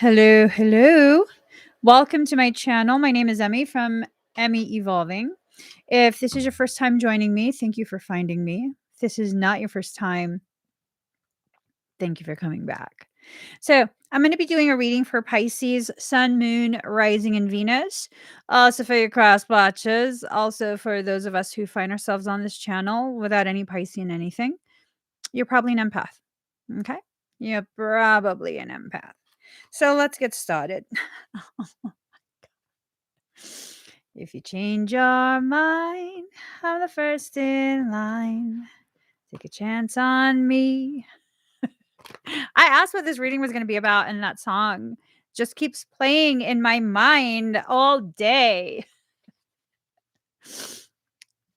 Hello, hello. Welcome to my channel. My name is Emmie from Emmie Evolving. If this is your first time joining me, thank you for finding me. If this is not your first time, thank you for coming back. So, I'm going to be doing a reading for Pisces, Sun, Moon, Rising, and Venus. Also for your cross watches. Also for those of us who find ourselves on this channel without any Pisces in anything. You're probably an empath. Okay? You're probably an empath. So let's get started. If you change your mind, I'm the first in line. Take a chance on me. I asked what this reading was going to be about, and that song just keeps playing in my mind all day.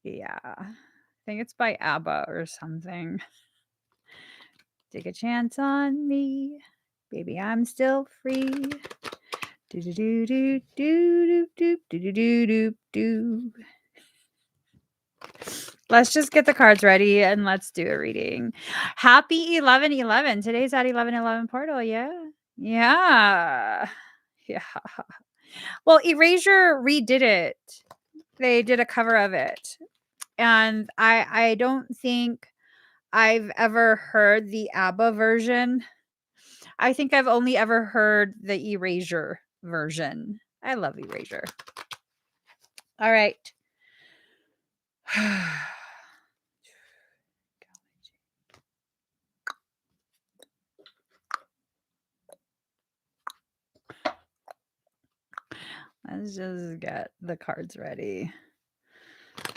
Yeah, I think it's by ABBA or something. Take a chance on me, baby, I'm still free. Do do do do do do do do do do. Let's just get the cards ready and let's do a reading. Happy 11/11. Today's at 11/11 portal. Yeah. Yeah. Yeah. Well, Erasure redid it. They did a cover of it. And I don't think I've ever heard the ABBA version. I think I've only ever heard the Erasure version. I love Erasure. All right. Let's just get the cards ready. God,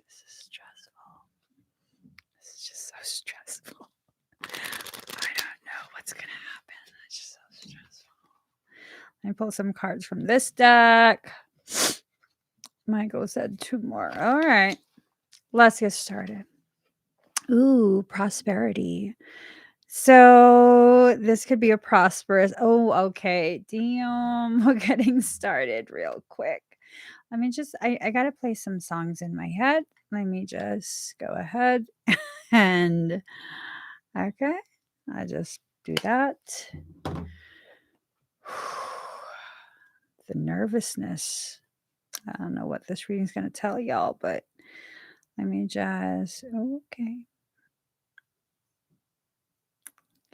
this is stressful. This is just so stressful. I don't know what's going to happen. It's just so stressful. Let me pull some cards from this deck. Michael said 2 more. All right. Let's get started. Ooh, prosperity. So this could be a prosperous. Oh, okay. Damn. We're getting started real quick. Let me just, I got to play some songs in my head. Let me just go ahead and, okay. I just do that. The nervousness. I don't know what this reading is going to tell y'all, but let me just, okay.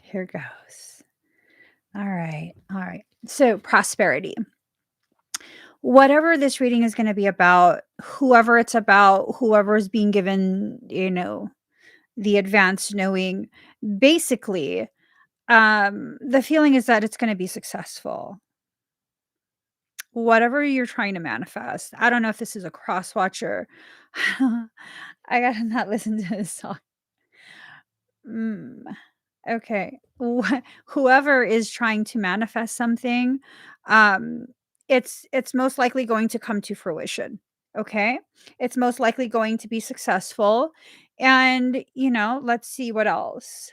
Here goes. All right. All right. So, prosperity. Whatever this reading is going to be about, whoever it's about, whoever is being given, the advanced knowing, basically, the feeling is that it's going to be successful. Whatever you're trying to manifest. I don't know if this is a cross watcher. I gotta not listen to this song. Okay. Whoever is trying to manifest something, um, it's most likely going to come to fruition. Okay. It's most likely going to be successful. And, let's see what else.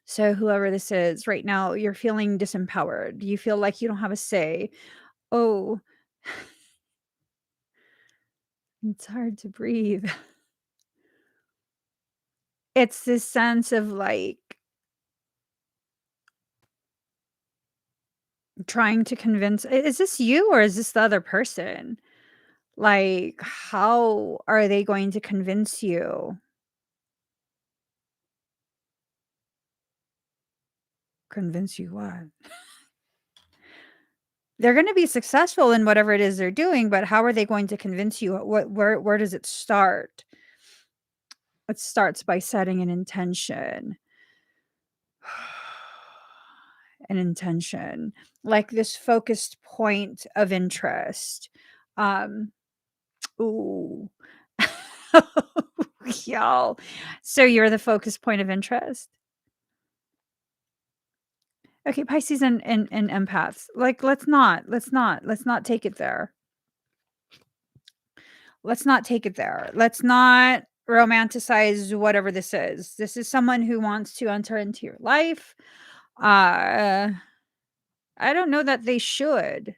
So, whoever this is right now, you're feeling disempowered. You feel like you don't have a say. Oh, it's hard to breathe. It's this sense of like trying to convince, is this you or is this the other person? Like, how are they going to convince you? Convince you what? They're gonna be successful in whatever it is they're doing, but how are they going to convince you? Where does it start? It starts by setting an intention. An intention, like this focused point of interest. Um, ooh. Y'all. So you're the focus point of interest? Okay, Pisces and empaths. Like, let's not take it there. Let's not take it there. Let's not romanticize whatever this is. This is someone who wants to enter into your life. Uh, I don't know that they should.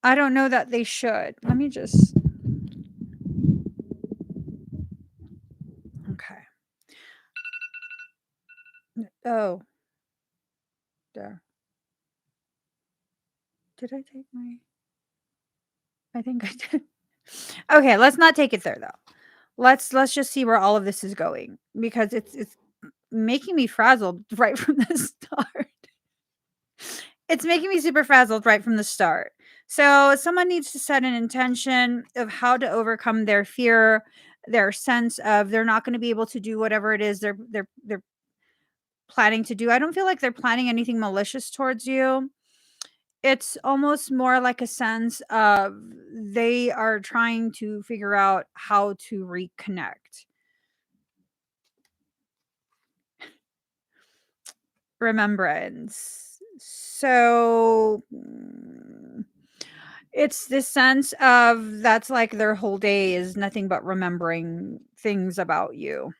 I don't know that they should. Let me just. Okay. Oh, there. Did I take my? I think I did. Okay, let's not take it there though. Let's just see where all of this is going because it's making me frazzled right from the start. It's making me super frazzled right from the start. So someone needs to set an intention of how to overcome their fear, their sense of they're not going to be able to do whatever it is they're planning to do. I don't feel like they're planning anything malicious towards you. It's almost more like a sense of they are trying to figure out how to reconnect. Remembrance. So it's this sense of that's like their whole day is nothing but remembering things about you.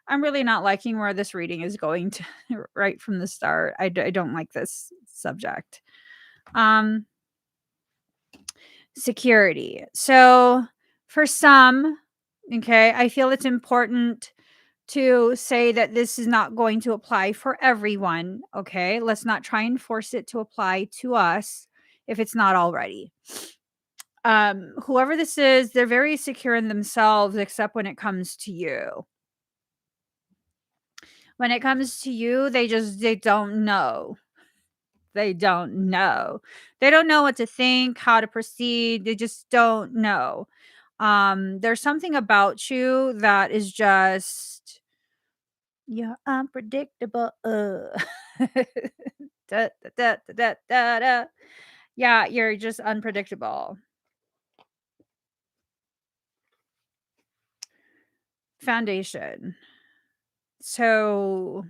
I'm really not liking where this reading is going to right from the start. I don't like this subject. Um, security. So for some, okay, I feel it's important to say that this is not going to apply for everyone. Okay. Let's not try and force it to apply to us if it's not already. Whoever this is, they're very secure in themselves, except when it comes to you. When it comes to you, they don't know. They don't know. They don't know what to think, how to proceed. They just don't know. There's something about you that is just you're unpredictable. Da, da, da, da, da, da, da. Yeah, you're just unpredictable. Foundation. So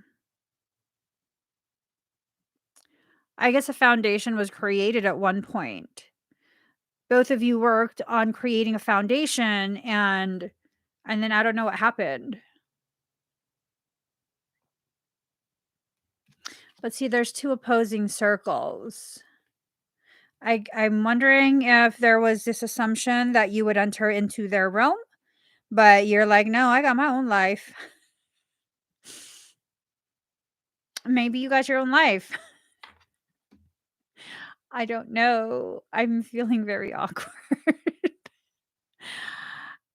I guess a foundation was created at one point. Both of you worked on creating a foundation and then I don't know what happened. But see, there's two opposing circles. I'm wondering if there was this assumption that you would enter into their realm, but you're like, no, I got my own life. Maybe you got your own life. I don't know. I'm feeling very awkward.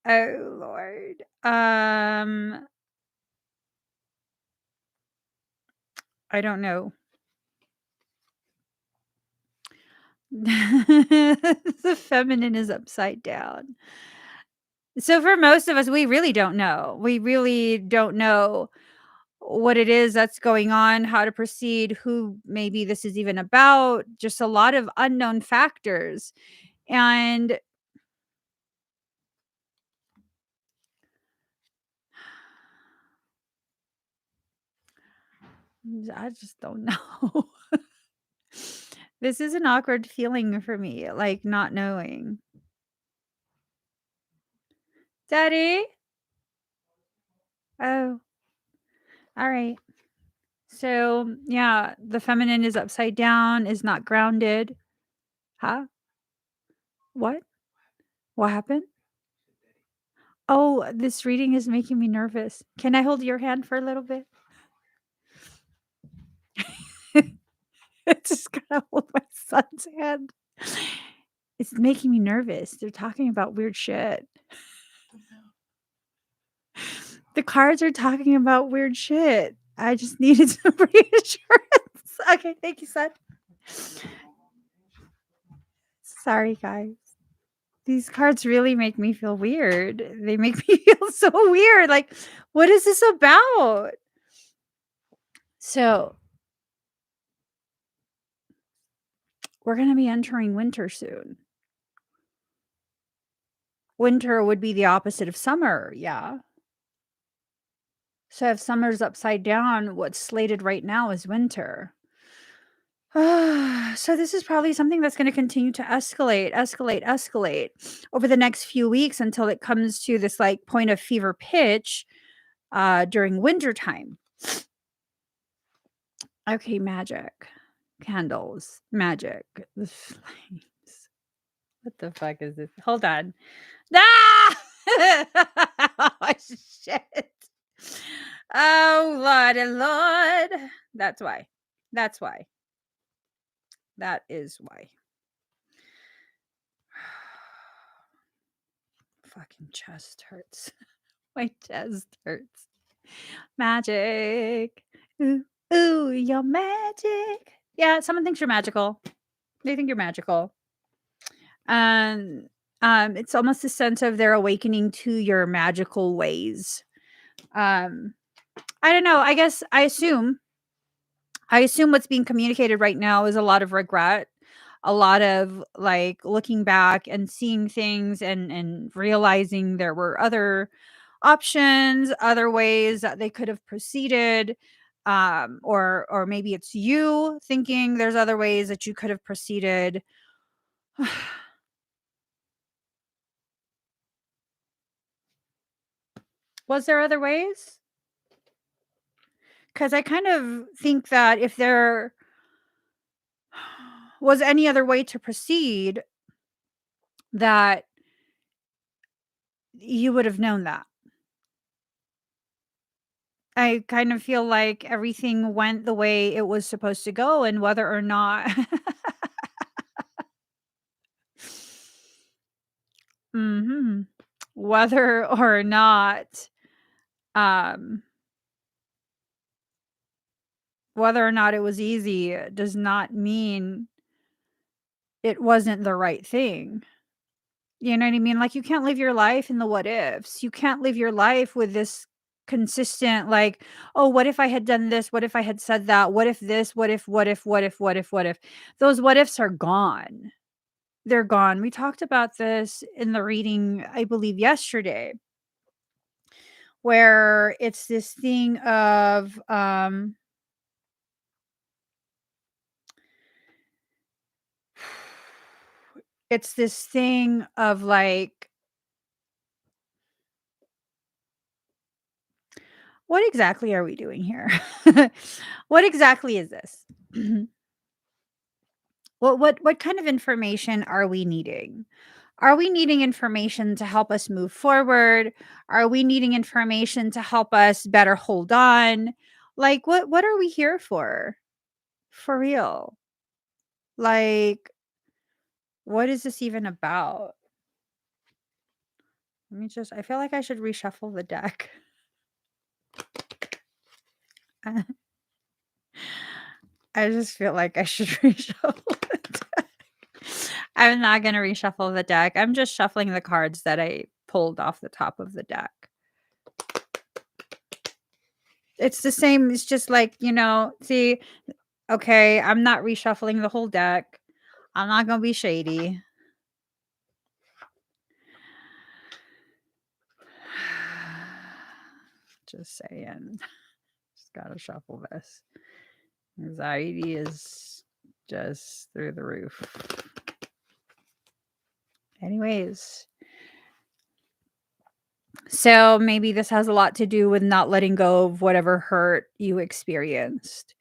Oh Lord. I don't know. The feminine is upside down. So for most of us, we really don't know. We really don't know what it is that's going on, how to proceed, who maybe this is even about, just a lot of unknown factors. And I just don't know. This is an awkward feeling for me, like not knowing. Daddy? Oh, all right. So, yeah, the feminine is upside down, is not grounded. Huh? What? What happened? Oh, this reading is making me nervous. Can I hold your hand for a little bit? I just gotta hold my son's hand. It's making me nervous. They're talking about weird shit. The cards are talking about weird shit. I just needed some reassurance. Okay, thank you, son. Sorry, guys. These cards really make me feel weird. They make me feel so weird. Like, what is this about? So, we're going to be entering winter soon. Winter would be the opposite of summer. Yeah. So, if summer's upside down, what's slated right now is winter. So this is probably something that's going to continue to escalate over the next few weeks until it comes to this like point of fever pitch during winter time. Okay, magic. Candles. Magic. The flames. What the fuck is this? Hold on. Ah! Oh, shit. Oh, Lordy Lord. That's why. That's why. That is why. Fucking chest hurts. My chest hurts. Magic. Ooh, ooh, you're magic. Yeah, someone thinks you're magical. They think you're magical. And it's almost a sense of their awakening to your magical ways. Um, I don't know. I guess I assume what's being communicated right now is a lot of regret, a lot of like looking back and seeing things and realizing there were other options, other ways that they could have proceeded. Or maybe it's you thinking there's other ways that you could have proceeded. Was there other ways? Because I kind of think that if there was any other way to proceed, that you would have known that. I kind of feel like everything went the way it was supposed to go, and whether or not Mhm. Whether or not, um whether or not it was easy does not mean it wasn't the right thing. You know what I mean? Like, you can't live your life in the what ifs. You can't live your life with this consistent, like, "Oh, what if I had done this? What if I had said that? What if this? What if?" Those what ifs are gone. They're gone. We talked about this in the reading, I believe, yesterday, where it's this thing of, it's this thing of, like, what exactly are we doing here? What exactly is this? What kind of information are we needing? Are we needing information to help us move forward? Are we needing information to help us better hold on? Like, what are we here for? For real. Like, what is this even about? Let me just, I feel like I should reshuffle the deck. I just feel like I should reshuffle the deck. I'm not gonna reshuffle the deck. I'm just shuffling the cards that I pulled off the top of the deck. It's the same, it's just like, see, okay, I'm not reshuffling the whole deck. I'm not gonna be shady. Just saying. Just gotta shuffle this. Anxiety is just through the roof. Anyways, so maybe this has a lot to do with not letting go of whatever hurt you experienced.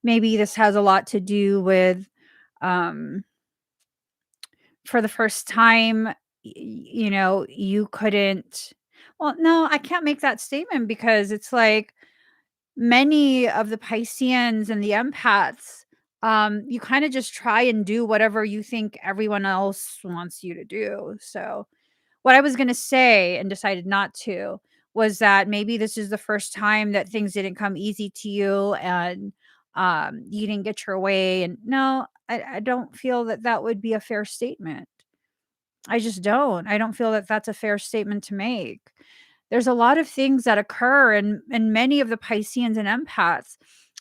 Maybe this has a lot to do with, um, for the first time, you couldn't. Well, no, I can't make that statement because it's like many of the Pisceans and the empaths, you kind of just try and do whatever you think everyone else wants you to do. So, what I was going to say and decided not to was that maybe this is the first time that things didn't come easy to you and you didn't get your way. And no, I don't feel that that would be a fair statement. I just don't. I don't feel that that's a fair statement to make. There's a lot of things that occur and many of the Pisceans and empaths,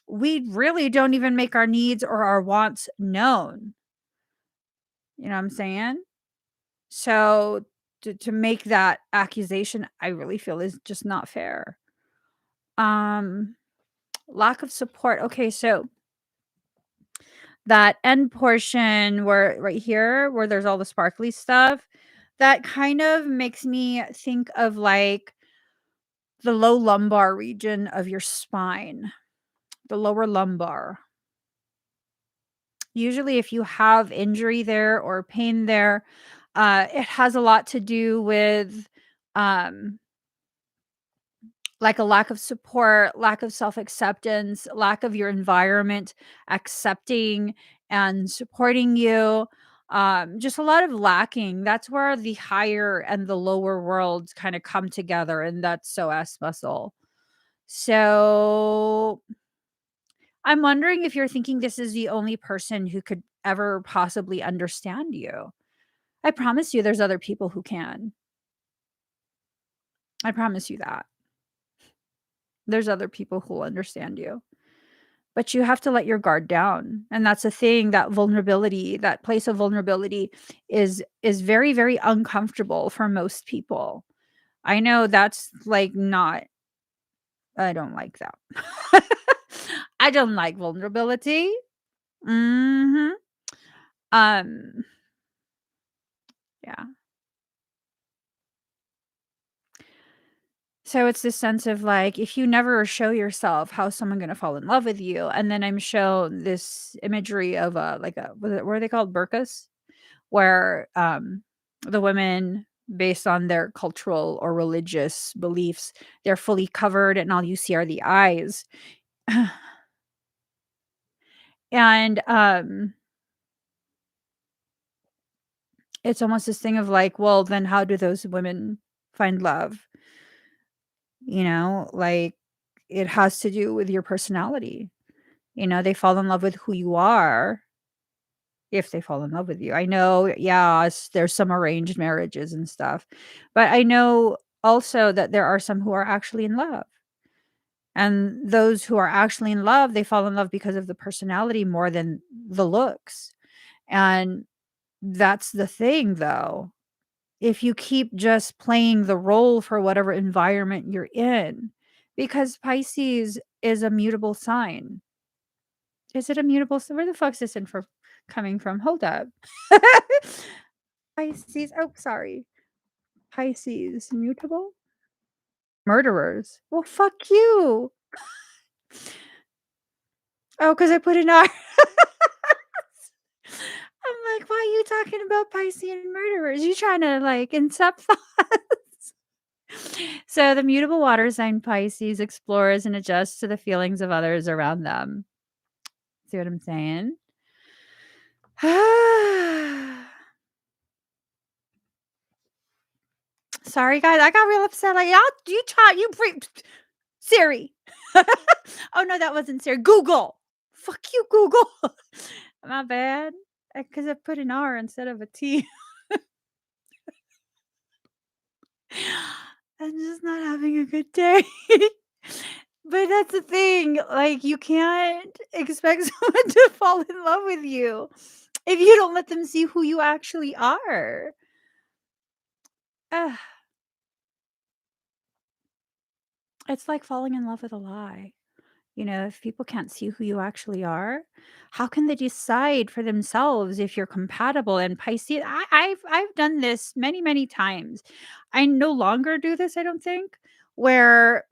we really don't even make our needs or our wants known. You know what I'm saying? So to make that accusation, I really feel is just not fair. Um, Lack of support. Okay, so that end portion where right here where there's all the sparkly stuff, that kind of makes me think of like the low lumbar region of your spine, the lower lumbar. Usually if you have injury there or pain there, it has a lot to do with um like a lack of support, lack of self-acceptance, lack of your environment accepting and supporting you. Just a lot of lacking. That's where the higher and the lower worlds kind of come together, and that's so S muscle. So I'm wondering if you're thinking this is the only person who could ever possibly understand you. I promise you there's other people who can. I promise you that. There's other people who'll understand you. But you have to let your guard down, and that's the thing, that vulnerability, that place of vulnerability is very, very uncomfortable for most people. I know that's, like, not I don't like that. I don't like vulnerability. Mhm. Um, yeah. So it's this sense of, like, if you never show yourself, how's someone gonna fall in love with you? And then I'm shown this imagery of a, like a what are they called? Burqas? Where, the women, based on their cultural or religious beliefs, they're fully covered and all you see are the eyes. And, it's almost this thing of like, well, then how do those women find love? You know, like, it has to do with your personality. You know, they fall in love with who you are if they fall in love with you. I know, yeah, there's some arranged marriages and stuff, but I know also that there are some who are actually in love. And those who are actually in love, they fall in love because of the personality more than the looks. And that's the thing, though. If you keep just playing the role for whatever environment you're in, because Pisces is a mutable sign. Is it a mutable sign? Where the fuck's this info coming from? Hold up. Pisces. Oh, sorry. Pisces. Mutable? Murderers. Well, fuck you. Oh, because I put an R. I'm like, "Why are you talking about Piscean murderers? You trying to, like, incept thoughts?" So, the mutable water sign Pisces explores and adjusts to the feelings of others around them. See what I'm saying? Sorry, guys, I got real upset, like, "Y'all you taught you bring Siri." Oh, no, that wasn't Siri. Google. Fuck you, Google. My bad. Because I put an R instead of a T. I'm just not having a good day. But that's the thing, like, you can't expect someone to fall in love with you if you don't let them see who you actually are. Ugh, it's like falling in love with a lie. You know, if people can't see who you actually are, how can they decide for themselves if you're compatible? And Pisces, I've done this many, many times. I no longer do this, I don't think, where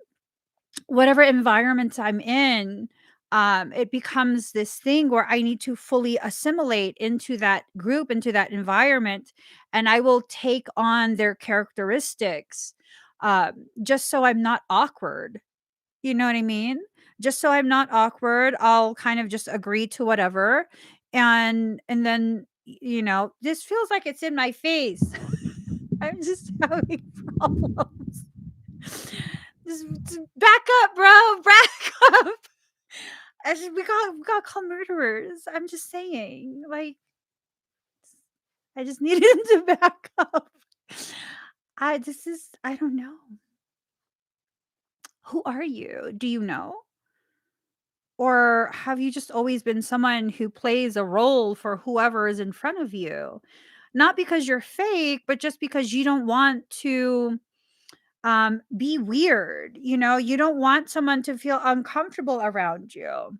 whatever environment I'm in, it becomes this thing where I need to fully assimilate into that group, into that environment, and I will take on their characteristics, just so I'm not awkward. You know what I mean? Just so I'm not awkward, I'll kind of just agree to whatever, and then this feels like it's in my face. I'm just having problems. Just back up, bro. Back up. We got called murderers. I'm just saying, like, I just needed him to back up. I don't know. Who are you? Do you know? Or have you just always been someone who plays a role for whoever is in front of you? Not because you're fake, but just because you don't want to be weird. You don't want someone to feel uncomfortable around you.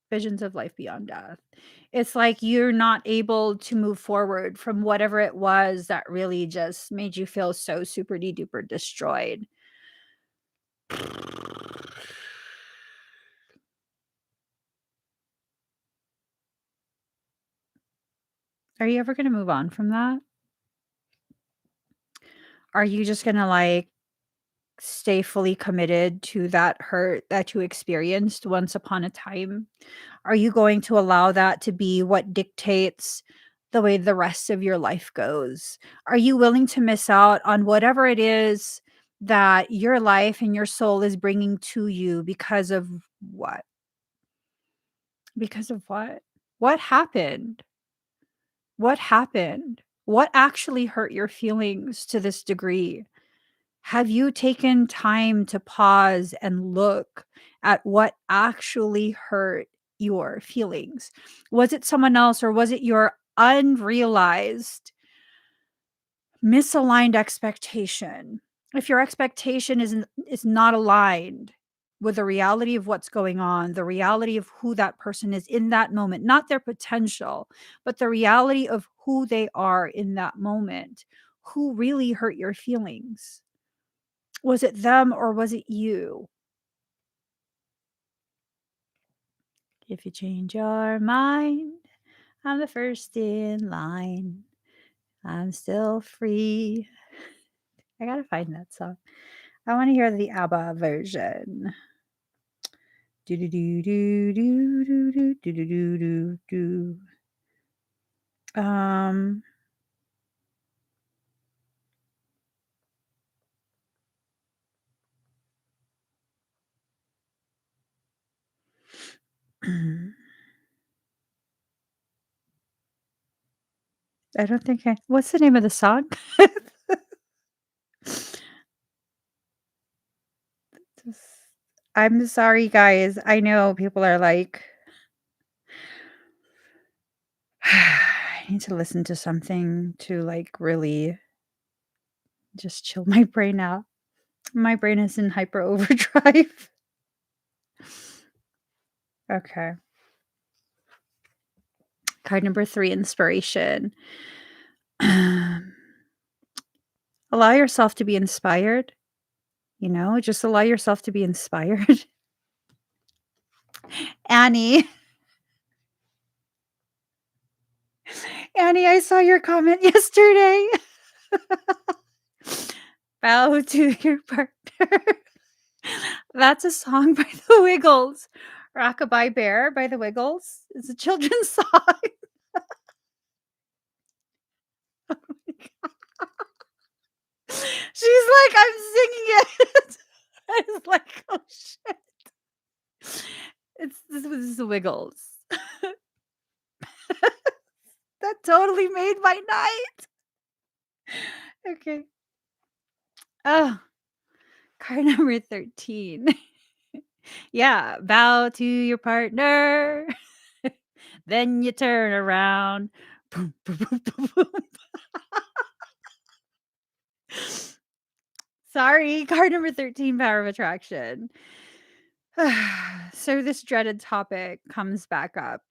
Visions of life beyond death. It's like you're not able to move forward from whatever it was that really just made you feel so super duper destroyed. Are you ever gonna move on from that? Are you just gonna, like, stay fully committed to that hurt that you experienced once upon a time? Are you going to allow that to be what dictates the way the rest of your life goes? Are you willing to miss out on whatever it is that your life and your soul is bringing to you because of what? Because of what? What happened? What happened? What actually hurt your feelings to this degree? Have you taken time to pause and look at what actually hurt your feelings? Was it someone else or was it your unrealized, misaligned expectation? If your expectation is not aligned with the reality of what's going on, the reality of who that person is in that moment, not their potential, but the reality of who they are in that moment, who really hurt your feelings? Was it them or was it you? If you change your mind, I'm the first in line. I'm still free. I gotta find that song. I want to hear the ABBA version. Do do do do do do do do do do do. Um. I don't think I. What's the name of the song? I'm sorry, guys. I know people are like, I need to listen to something to like really just chill my brain out. My brain is in hyper overdrive. Okay. Card number 3, inspiration. Allow yourself to be inspired, just allow yourself to be inspired. Annie, Annie, I saw your comment yesterday. Bow to your partner. That's a song by the Wiggles. Rockabye Bear by the Wiggles. It's a children's song. She's like, "I'm singing it." I was like, "Oh, shit." This was the Wiggles. That totally made my night. Okay. Oh, card number 13. Yeah, bow to your partner, then you turn around. Boom, boom, boom, boom, boom. Sorry, card number 13, power of attraction. So this dreaded topic comes back up.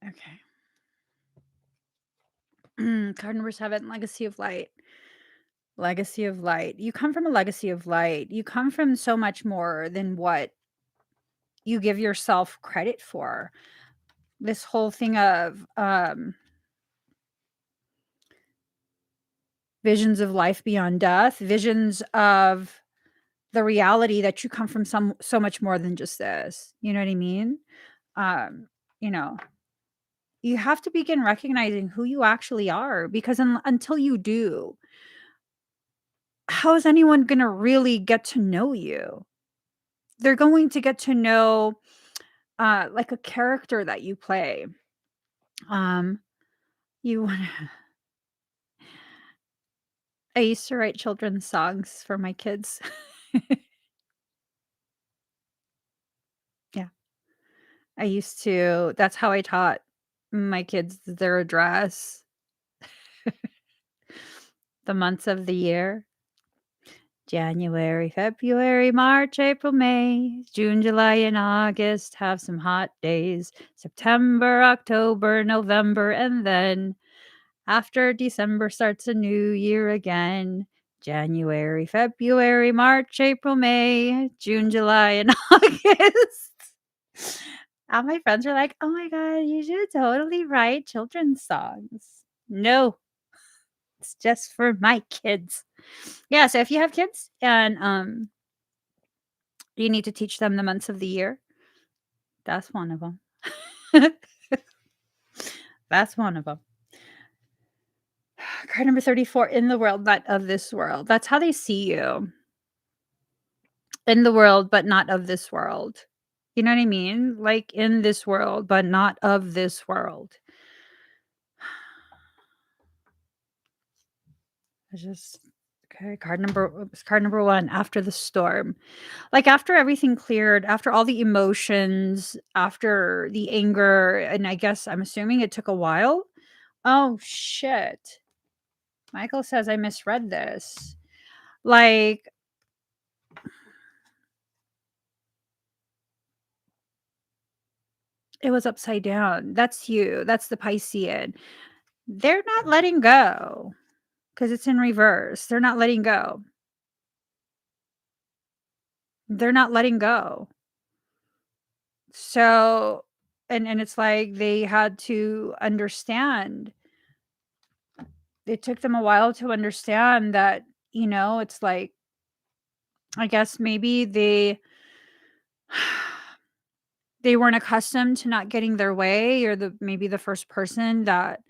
Okay. Card number 7, legacy of light. Legacy of light. You come from a legacy of light. You come from so much more than what you give yourself credit for. This whole thing of visions of life beyond death, visions of the reality that you come from so much more than just this. You know what I mean? Um, you know, you have to begin recognizing who you actually are because until you do, how is anyone going to really get to know you? They're going to get to know like a character that you play. Um, you want to I used to write children's songs for my kids. Yeah. I used to that's how I taught my kids their address, the months of the year. January, February, March, April, May, June, July, and August have some hot days. September, October, November, and then after December starts a new year again. January, February, March, April, May, June, July, and August. All my friends are like, "Oh my god, you should totally write children's songs." No, it's just for my kids. Yeah, so if you have kids and you need to teach them the months of the year, that's one of them. That's one of them. Card number 34, in the world, not of this world. That's how they see you. In the world, but not of this world. You know what I mean? Like in this world, but not of this world. It's just okay. Card number 1, after the storm. Like after everything cleared, after all the emotions, after the anger, and I guess I'm assuming it took a while. Oh shit. Michael says I misread this. Like it was upside down. That's you. That's the Piscean. They're not letting go because it's in reverse. They're not letting go. They're not letting go. So, and it's like they had to understand. It took them a while to understand that, it's like, I guess maybe they weren't accustomed to not getting their way, or maybe the first person that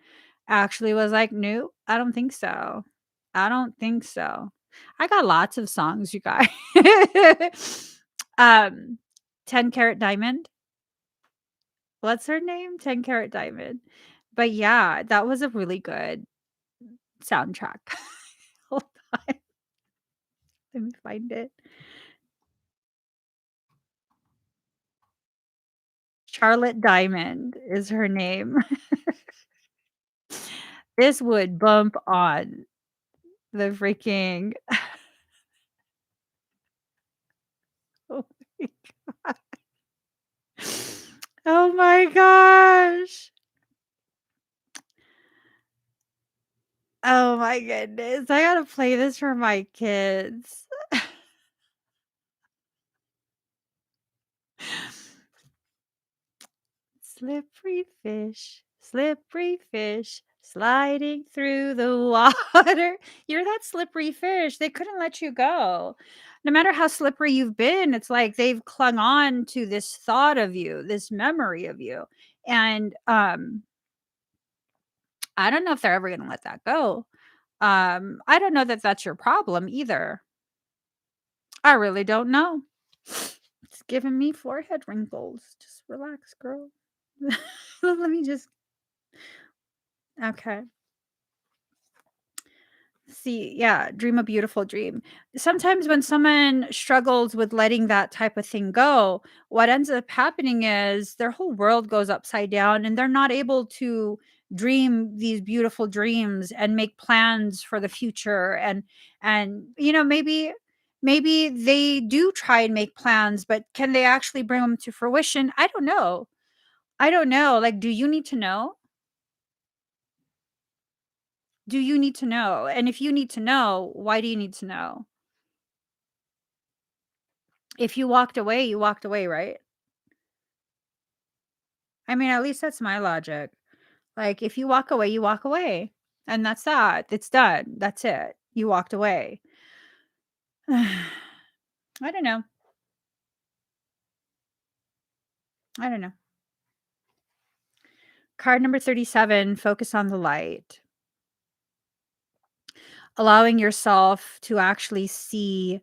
actually was like, "Nope, I don't think so. I don't think so." I got lots of songs, you guys. um, 10 Carat Diamond. What's her name? 10 Carat Diamond. But yeah, that was a really good soundtrack. Hold on, let me find it. Charlotte Diamond is her name. This would bump on the freaking oh my god. Oh my gosh. Oh my goodness. I gotta play this for my kids. Slippery fish, sliding through the water. You're that slippery fish. They couldn't let you go. No matter how slippery you've been, it's like they've clung on to this thought of you, this memory of you. And I don't know if they're ever going to let that go. I don't know that that's your problem either. I really don't know. It's giving me forehead wrinkles. Just relax, girl. Let me just okay. See, yeah, dream a beautiful dream. Sometimes when someone struggles with letting that type of thing go, what ends up happening is their whole world goes upside down and they're not able to dream these beautiful dreams and make plans for the future, and maybe they do try and make plans, but can they actually bring them to fruition? I don't know. I don't know. Like, do you need to know? Do you need to know? And if you need to know, why do you need to know? If you walked away, right? I mean, at least that's my logic. Like, if you walk away, you walk away. And that's that. It's done. That's it. You walked away. I don't know. I don't know. Card number 37, focus on the light. Allowing yourself to actually see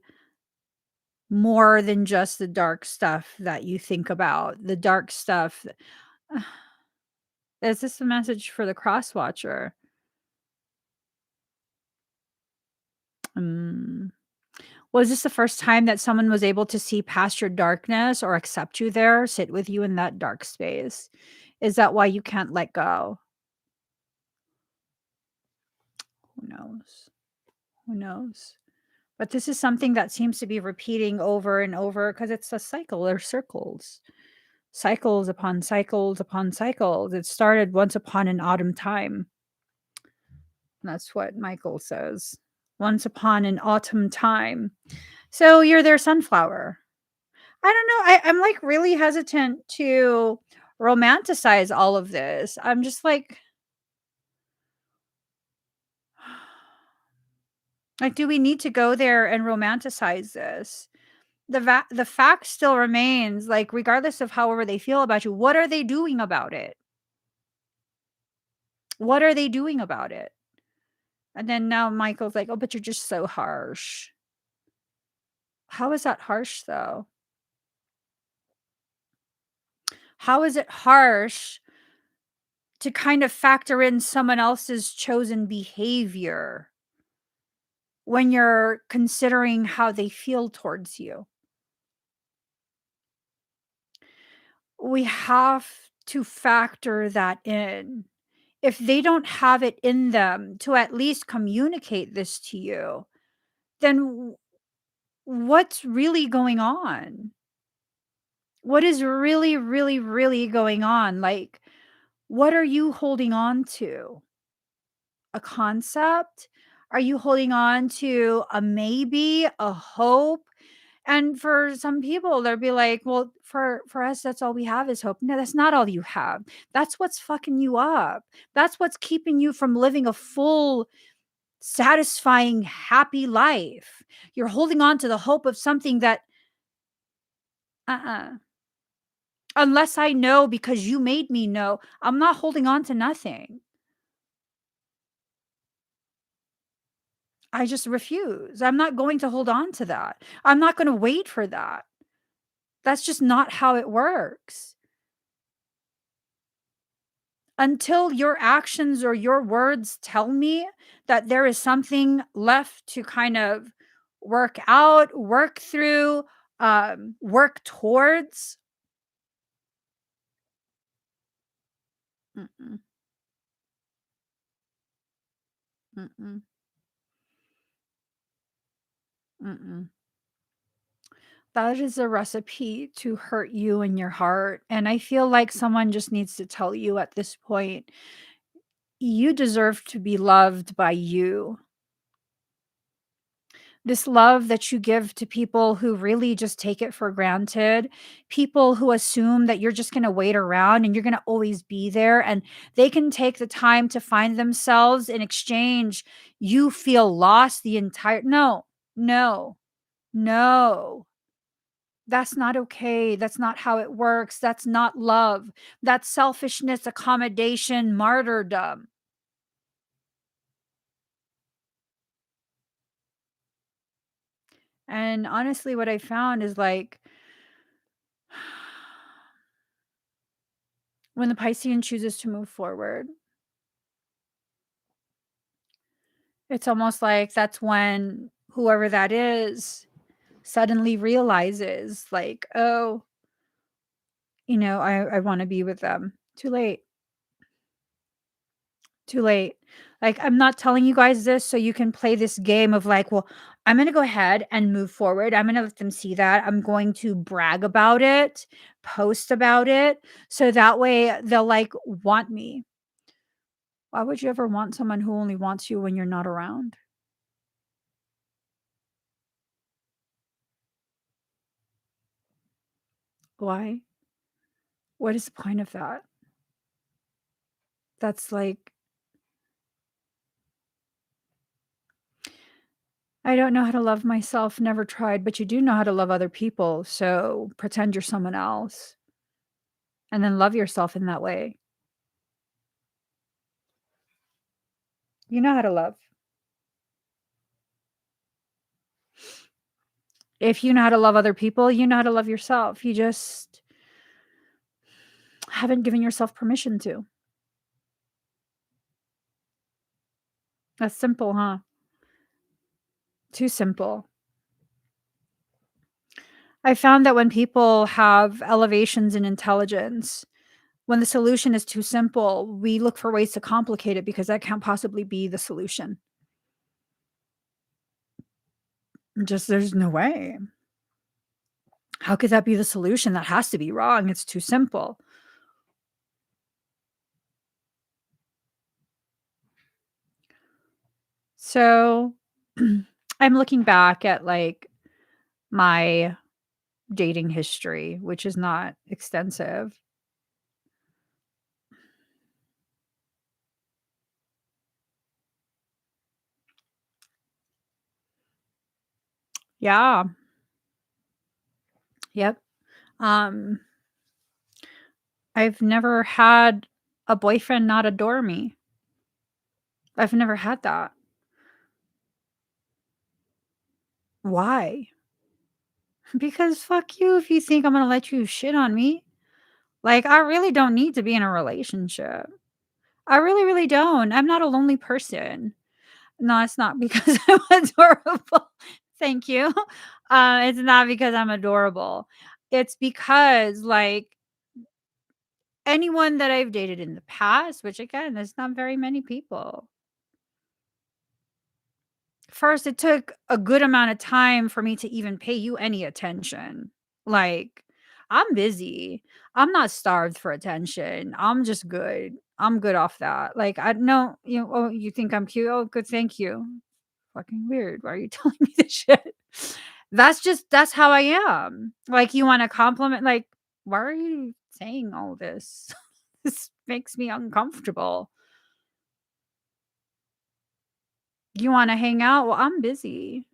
more than just the dark stuff that you think about. The dark stuff. Is this a message for the cross watcher? Mm. Was this the first time that someone was able to see past your darkness or accept you there, sit with you in that dark space? Is that why you can't let go? Who knows? Who knows? But this is something that seems to be repeating over and over because it's a cycle or circles. Cycles upon cycles upon cycles. It started once upon an autumn time. That's what Michael says. Once upon an autumn time. So you're their sunflower. I don't know. I'm like really hesitant to romanticize all of this. I'm just like, do we need to go there and romanticize this? The fact still remains, like, regardless of however they feel about you, what are they doing about it? What are they doing about it? And then now Michael's like, "Oh, but you're just so harsh." How is that harsh, though? How is it harsh to kind of factor in someone else's chosen behavior when you're considering how they feel towards you? We have to factor that in. If they don't have it in them to at least communicate this to you, then what's really going on? What is really, really, really going on? Like, what are you holding on to? A concept? Are you holding on to a maybe, a hope? And for some people, they'll be like, "Well, for us, that's all we have is hope." No, that's not all you have. That's what's fucking you up. That's what's keeping you from living a full, satisfying, happy life. You're holding on to the hope of something that, uh-uh. Unless I know because you made me know, I'm not holding on to nothing. I just refuse. I'm not going to hold on to that. I'm not going to wait for that. That's just not how it works. Until your actions or your words tell me that there is something left to kind of work out, work through, work towards. Mm-mm, mm-mm, mm-mm. That is a recipe to hurt you in your heart. And I feel like someone just needs to tell you at this point, you deserve to be loved by you. This love that you give to people who really just take it for granted, people who assume that you're just going to wait around and you're going to always be there, and they can take the time to find themselves in exchange. You feel lost the entire, no, no, no. That's not okay. That's not how it works. That's not love. That's selfishness, accommodation, martyrdom. And honestly, what I found is like when the Piscean chooses to move forward, it's almost like that's when whoever that is suddenly realizes, like, oh, I want to be with them. Too late. Too late. Like, I'm not telling you guys this so you can play this game of like, well, I'm going to go ahead and move forward. I'm going to let them see that. I'm going to brag about it, post about it. So that way they'll like want me. Why would you ever want someone who only wants you when you're not around? Why? What is the point of that? That's like, I don't know how to love myself, never tried, but you do know how to love other people. So pretend you're someone else and then love yourself in that way. You know how to love. If you know how to love other people, you know how to love yourself. You just haven't given yourself permission to. That's simple, huh? Too simple. I found that when people have elevations in intelligence, when the solution is too simple, we look for ways to complicate it because that can't possibly be the solution. Just there's no way. How could that be the solution? That has to be wrong. It's too simple. So I'm looking back at like my dating history, which is not extensive. Yeah. Yep. Um, I've never had a boyfriend not adore me. I've never had that. Why? Because fuck you if you think I'm gonna let you shit on me. Like, I really don't need to be in a relationship. I really, really don't. I'm not a lonely person. No, it's not because I'm adorable. Thank you. It's not because I'm adorable. It's because, like, anyone that I've dated in the past, which again, there's not very many people. First, it took a good amount of time for me to even pay you any attention. Like, I'm busy. I'm not starved for attention. I'm just good. I'm good off that. Like, I know, oh, you think I'm cute? Oh, good. Thank you. Fucking weird. Why are you telling me this shit? That's how I am. Like, you want to compliment, like, why are you saying all this? This makes me uncomfortable. You want to hang out? Well, I'm busy.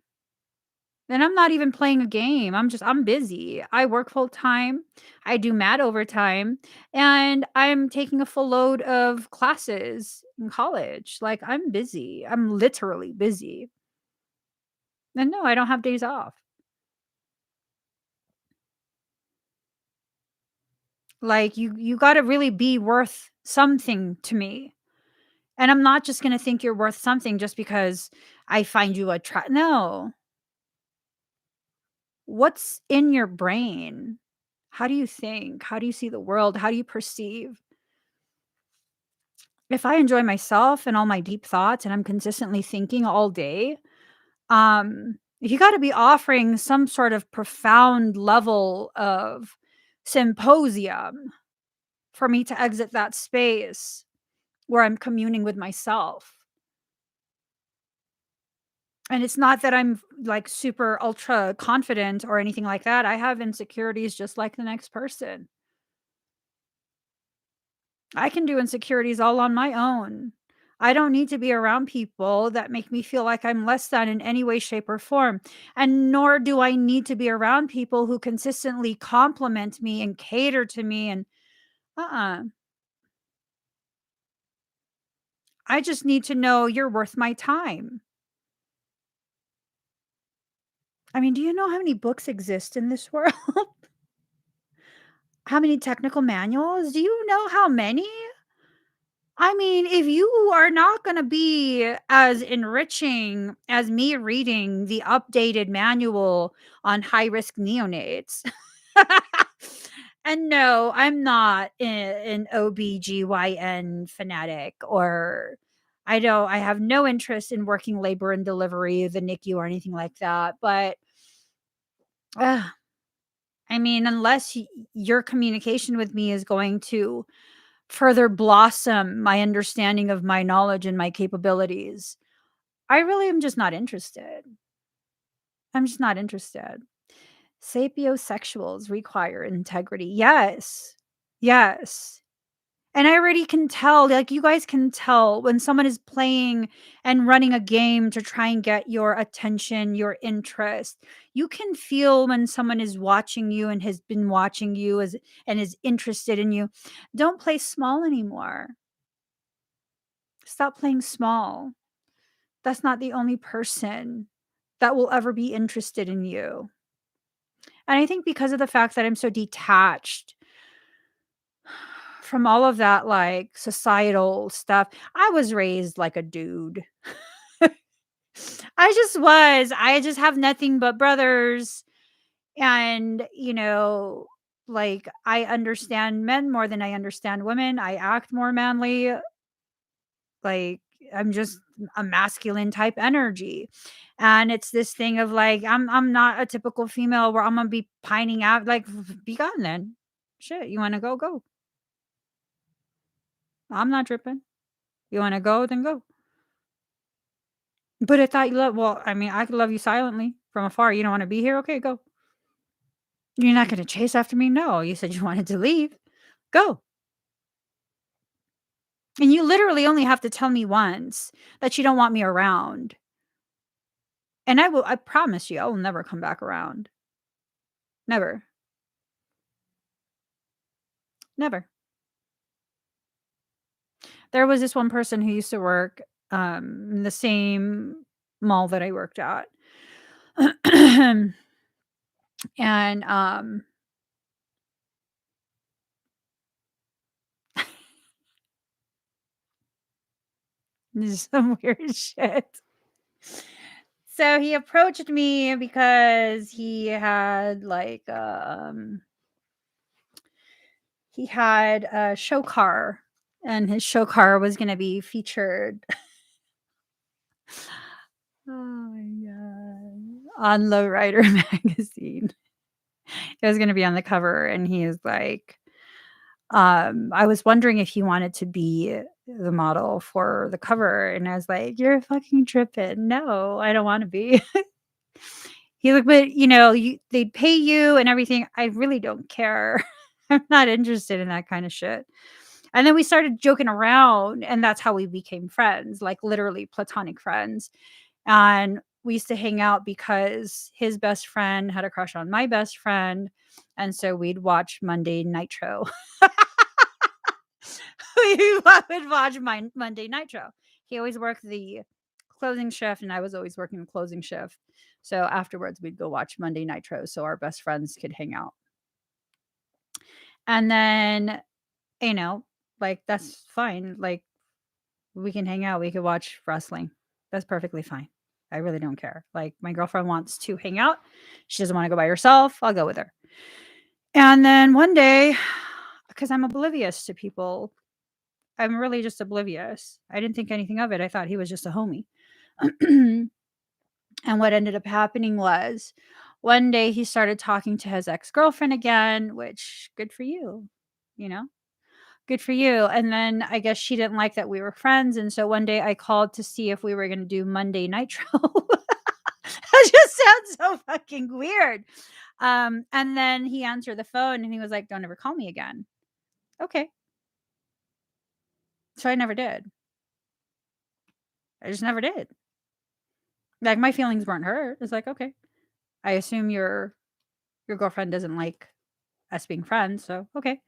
And I'm not even playing a game. I'm busy. I work full time. I do mad overtime and I'm taking a full load of classes in college. Like I'm busy. I'm literally busy. And no, I don't have days off. Like you got to really be worth something to me. And I'm not just going to think you're worth something just because I find you attract. No. What's in your brain? How do you think? How do you see the world? How do you perceive? If I enjoy myself and all my deep thoughts and I'm consistently thinking all day, you gotta be offering some sort of profound level of symposium for me to exit that space where I'm communing with myself. And it's not that I'm like super ultra confident or anything like that. I have insecurities just like the next person. I can do insecurities all on my own. I don't need to be around people that make me feel like I'm less than in any way, shape, or form. And nor do I need to be around people who consistently compliment me and cater to me. And uh-uh. I just need to know you're worth my time. I mean, do you know how many books exist in this world? How many technical manuals? Do you know how many? I mean, if you are not gonna be as enriching as me reading the updated manual on high-risk neonates. And no, I'm not an OBGYN fanatic, or I have no interest in working labor and delivery, the NICU or anything like that, but, ugh, I mean, unless your communication with me is going to further blossom my understanding of my knowledge and my capabilities, I really am just not interested. I'm just not interested. Sapiosexuals require integrity. Yes. Yes. And I already can tell, like, you guys can tell when someone is playing and running a game to try and get your attention, your interest. You can feel when someone is watching you and has been watching you as and is interested in you. Don't play small anymore. Stop playing small. That's not the only person that will ever be interested in you. And I think because of the fact that I'm so detached from all of that, like, societal stuff, I was raised like a dude. I just was. I just have nothing but brothers and, like, I understand men more than I understand women. I act more manly. Like, I'm just a masculine type energy. And it's this thing of like, I'm not a typical female where I'm gonna be pining out, like, be gone then. Shit, you wanna go, go. I'm not tripping. You wanna go, then go. But I thought you love well, I mean, I could love you silently from afar. You don't wanna be here? Okay, go. You're not gonna chase after me? No. You said you wanted to leave. Go. And you literally only have to tell me once that you don't want me around. And I promise you, I will never come back around. Never. Never. There was this one person who used to work, in the same mall that I worked at. And, this is some weird shit. So he approached me because he had a show car, and his show car was gonna be featured oh my god, on Lowrider magazine. It was gonna be on the cover, and he is like, I was wondering if he wanted to be the model for the cover, and I was like, "You're fucking tripping. No, I don't wanna be." He's like, "But, they'd pay you and everything." I really don't care. I'm not interested in that kinda shit. And then we started joking around, and that's how we became friends, like, literally platonic friends. And we used to hang out because his best friend had a crush on my best friend, and so we'd watch Monday Nitro. We would watch Monday Nitro. He always worked the closing shift, and I was always working the closing shift. So afterwards, we'd go watch Monday Nitro so our best friends could hang out. And then, you know, like, that's fine. Like, we can hang out, we could watch wrestling. That's perfectly fine. I really don't care. Like, my girlfriend wants to hang out. She doesn't wanna go by herself, I'll go with her. And then one day, because 'cause I'm oblivious to people, I'm really just oblivious. I didn't think anything of it. I thought he was just a homie. And what ended up happening was, one day he started talking to his ex-girlfriend again, which good for you, you know? Good for you. And then I guess she didn't like that we were friends, and so one day I called to see if we were gonna do Monday Nitro. That just sounds so fucking weird. And then he answered the phone and he was like, "Don't ever call me again." Okay. So I never did. I just never did. Like, my feelings weren't hurt. It's like, "Okay. I assume your girlfriend doesn't like us being friends, so okay."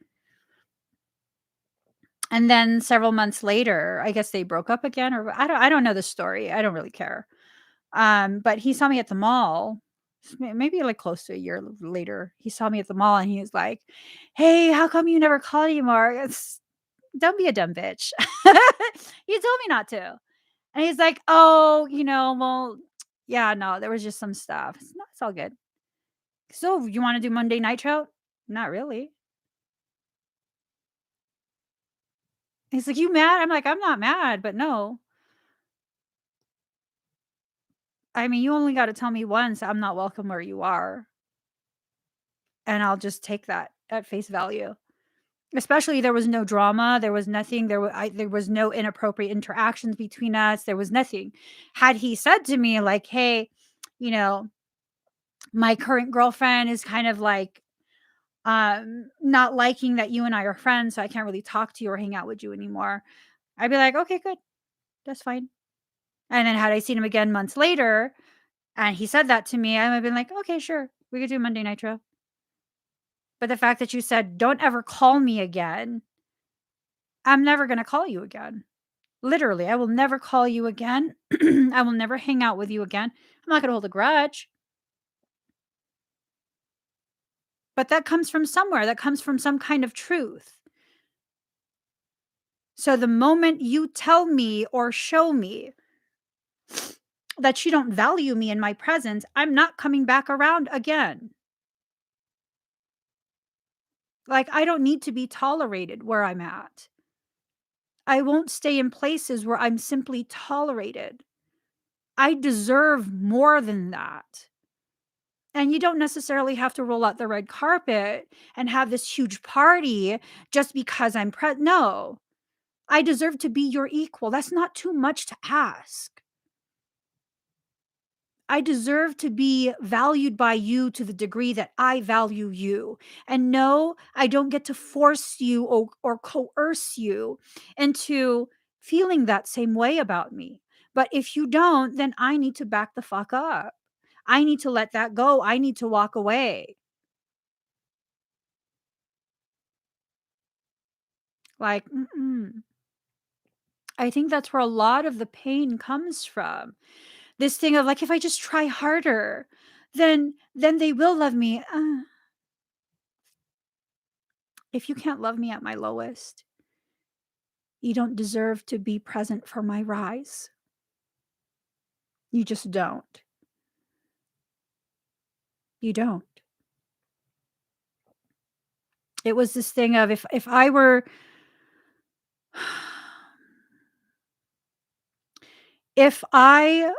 And then several months later, I guess they broke up again, or I don't know the story. I don't really care. But he saw me at the mall, maybe like close to a year later. He saw me at the mall and he was like, "Hey, how come you never call anymore? Don't be a dumb bitch. You told me not to." And he's like, "Oh, well, yeah, no, there was just some stuff. No, it's all good. So you want to do Monday Nitro?" Not really. He's like, "You mad?" I'm like, "I'm not mad, but no. I mean, you only got to tell me once I'm not welcome where you are, and I'll just take that at face value." Especially there was no drama, there was nothing, there was no inappropriate interactions between us, there was nothing. Had he said to me like, "Hey, you know, my current girlfriend is kind of like, not liking that you and I are friends, so I can't really talk to you or hang out with you anymore." I'd be like, "Okay, good. That's fine." And then had I seen him again months later and he said that to me, I would have been like, "Okay, sure. We could do Monday Nitro." But the fact that you said, "Don't ever call me again," I'm never gonna call you again. Literally, I will never call you again. I will never hang out with you again. I'm not gonna hold a grudge, but that comes from somewhere. That comes from some kind of truth. So the moment you tell me or show me that you don't value me in my presence, I'm not coming back around again. Like, I don't need to be tolerated where I'm at. I won't stay in places where I'm simply tolerated. I deserve more than that. And you don't necessarily have to roll out the red carpet and have this huge party just because no. I deserve to be your equal. That's not too much to ask. I deserve to be valued by you to the degree that I value you. And no, I don't get to force you or coerce you into feeling that same way about me. But if you don't, then I need to back the fuck up. I need to let that go. I need to walk away. Like, I think that's where a lot of the pain comes from. This thing of like, if I just try harder, then they will love me. If you can't love me at my lowest, you don't deserve to be present for my rise. You just don't. You don't. It was this thing of if I were if I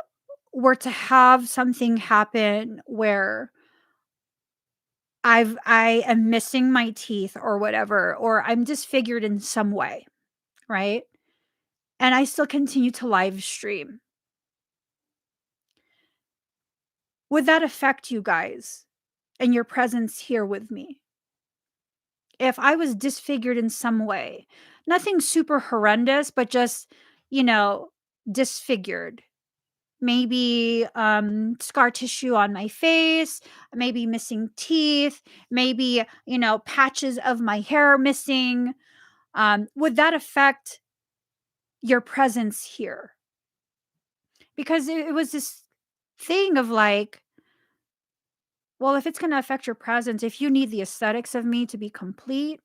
were to have something happen where I am missing my teeth or whatever, or I'm disfigured in some way, right? And I still continue to live stream. Would that affect you guys and your presence here with me? If I was disfigured in some way, nothing super horrendous, but just, you know, disfigured. Maybe scar tissue on my face, maybe missing teeth, maybe, patches of my hair missing. Would that affect your presence here? Because it was this thing of like, well, if it's going to affect your presence, if you need the aesthetics of me to be complete,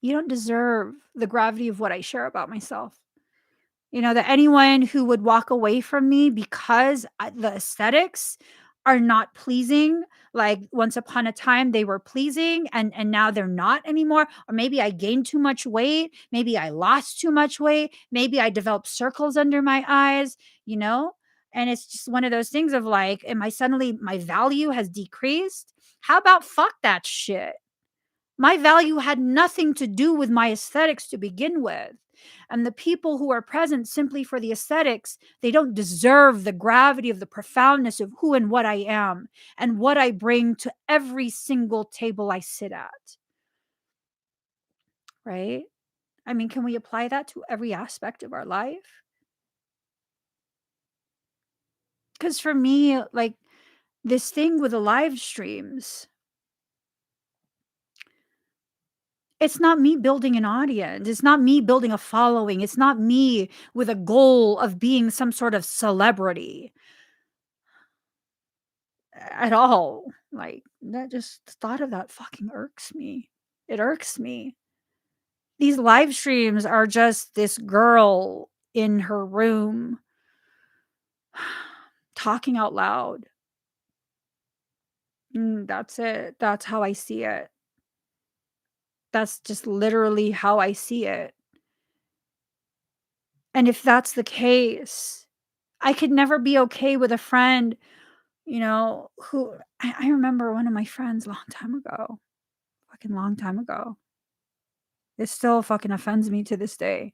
you don't deserve the gravity of what I share about myself. That anyone who would walk away from me because the aesthetics are not pleasing, like once upon a time they were pleasing and now they're not anymore, or maybe I gained too much weight, maybe I lost too much weight, maybe I developed circles under my eyes, you know? And it's just one of those things of like, am I suddenly my value has decreased? How about fuck that shit? My value had nothing to do with my aesthetics to begin with. And the people who are present simply for the aesthetics, they don't deserve the gravity of the profoundness of who and what I am and what I bring to every single table I sit at. Right? I mean, can we apply that to every aspect of our life? Because for me, like this thing with the live streams, it's not me building an audience. It's not me building a following. It's not me with a goal of being some sort of celebrity at all. Like, that just thought of that fucking irks me. It irks me. These live streams are just this girl in her room talking out loud. That's it. That's how I see it. That's just literally how I see it. And if that's the case, I could never be okay with a friend, who I remember one of my friends a long time ago, fucking long time ago. It still fucking offends me to this day.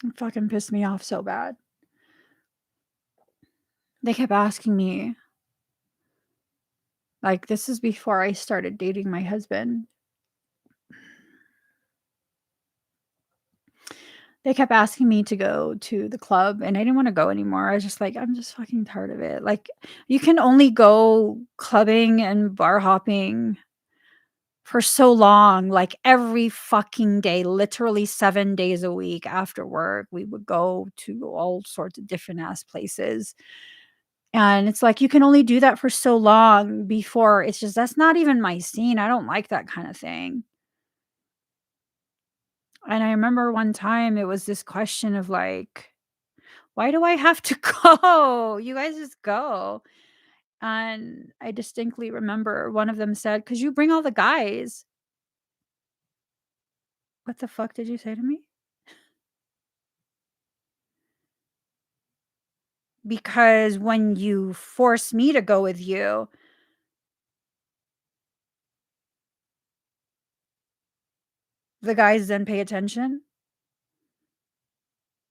It fucking pissed me off so bad. They kept asking me, like, this is before I started dating my husband. They kept asking me to go to the club, and I didn't wanna go anymore. I was just like, "I'm just fucking tired of it." Like, you can only go clubbing and bar hopping for so long, like every fucking day, literally 7 days a week after work, we would go to all sorts of different ass places. And it's like, you can only do that for so long before it's just, that's not even my scene. I don't like that kind of thing. And I remember one time it was this question of like, why do I have to go? You guys just go. And I distinctly remember one of them said, "'Cause you bring all the guys." What the fuck did you say to me? Because when you force me to go with you, the guys then pay attention?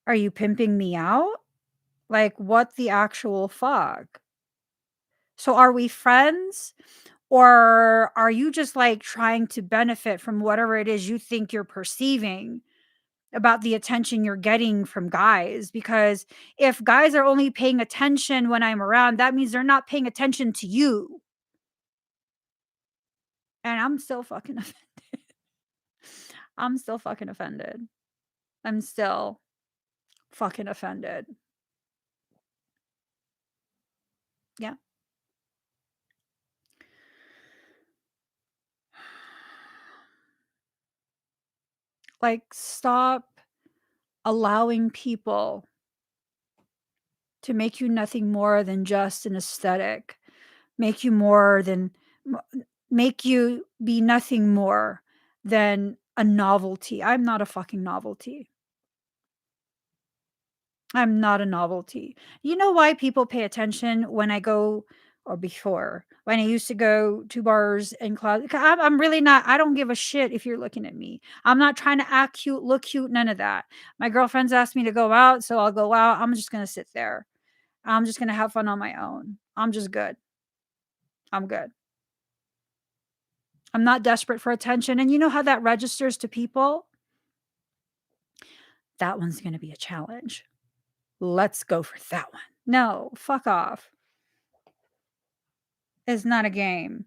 Are you pimping me out? Like, what the actual fuck? So are we friends? Or are you just, like, trying to benefit from whatever it is you think you're perceiving about the attention you're getting from guys? Because if guys are only paying attention when I'm around, that means they're not paying attention to you, and I'm still fucking offended. I'm still fucking offended. I'm still fucking offended. Yeah. Like, stop allowing people to make you nothing more than just an aesthetic, make you more than make you be nothing more than a novelty. I'm not a fucking novelty. I'm not a novelty. You know why people pay attention when I go, or before, when I used to go to bars and clubs? 'Cause I'm really not, I don't give a shit if you're looking at me. I'm not trying to act cute, look cute, none of that. My girlfriends ask me to go out, so I'll go out. I'm just gonna sit there. I'm just gonna have fun on my own. I'm just good. I'm good. I'm not desperate for attention. And you know how that registers to people? That one's gonna be a challenge. Let's go for that one. No, fuck off. It's not a game.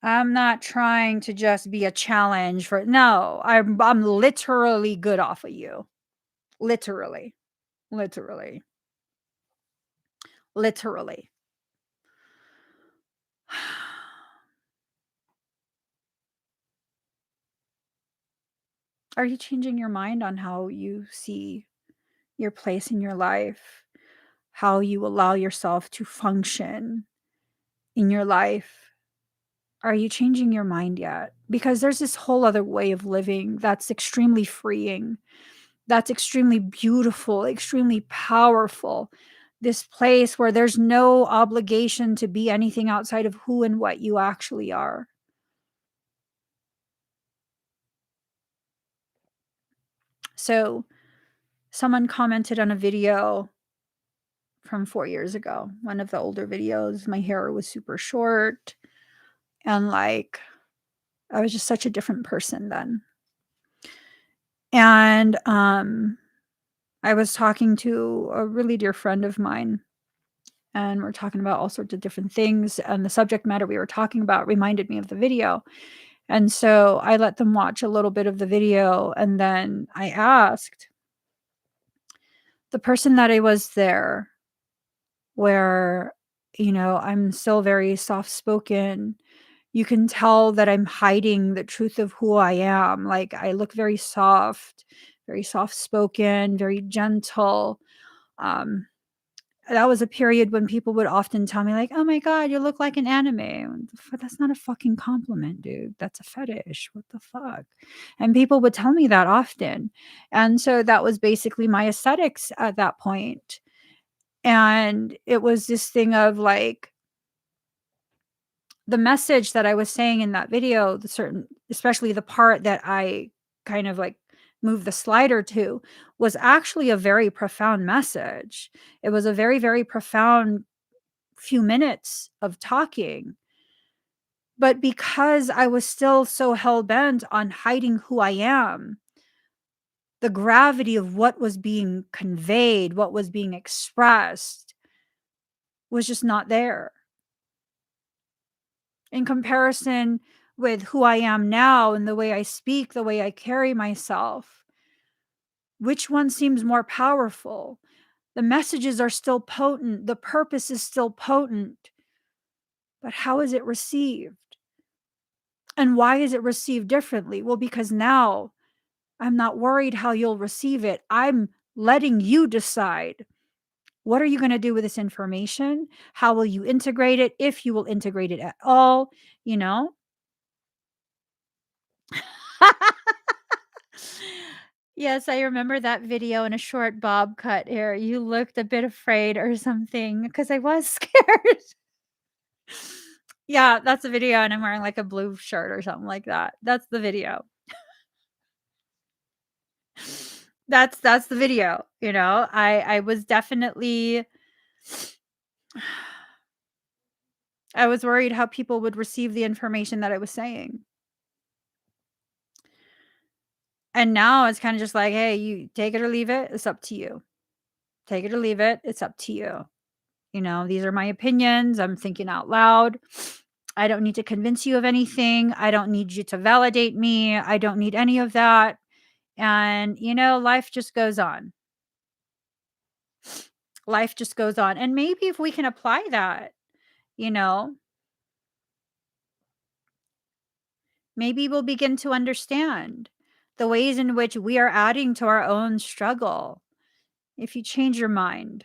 I'm not trying to just be a challenge for, no, I'm literally good off of you. Literally. Literally. Literally. Are you changing your mind on how you see your place in your life? How you allow yourself to function in your life? Are you changing your mind yet? Because there's this whole other way of living that's extremely freeing, that's extremely beautiful, extremely powerful. This place where there's no obligation to be anything outside of who and what you actually are. So, someone commented on a video from 4 years ago, one of the older videos. My hair was super short, and, like, I was just such a different person then. And, I was talking to a really dear friend of mine, and we're talking about all sorts of different things, and the subject matter we were talking about reminded me of the video, and so I let them watch a little bit of the video, and then I asked the person that I was there, where, I'm still very soft-spoken. You can tell that I'm hiding the truth of who I am. Like, I look very soft-spoken, very gentle. Um, that was a period when people would often tell me, like, "Oh my god, you look like an anime." That's not a fucking compliment, dude. That's a fetish. What the fuck? And people would tell me that often. And so that was basically my aesthetics at that point. And it was this thing of, like, the message that I was saying in that video, the certain, especially the part that I kind of, like, moved the slider to, was actually a very profound message. It was a very, very profound few minutes of talking. But because I was still so hell-bent on hiding who I am, the gravity of what was being conveyed, what was being expressed, was just not there. In comparison with who I am now and the way I speak, the way I carry myself, which one seems more powerful? The messages are still potent, the purpose is still potent, but how is it received? And why is it received differently? Well, because now I'm not worried how you'll receive it. I'm letting you decide What are you gonna do with this information? How will you integrate it, if you will integrate it at all, you know? Yes, I remember that video in a short bob cut hair. You looked a bit afraid or something because I was scared. Yeah, that's the video, and I'm wearing, like, a blue shirt or something like that. That's the video. That's the video, you know? I was definitely I was worried how people would receive the information that I was saying. And now it's kinda just like, "Hey, you take it or leave it, it's up to you. Take it or leave it, it's up to you." You know, "These are my opinions, I'm thinking out loud. I don't need to convince you of anything. I don't need you to validate me. I don't need any of that." And, you know, life just goes on. Life just goes on. And maybe if we can apply that, you know, maybe we'll begin to understand the ways in which we are adding to our own struggle. If you change your mind,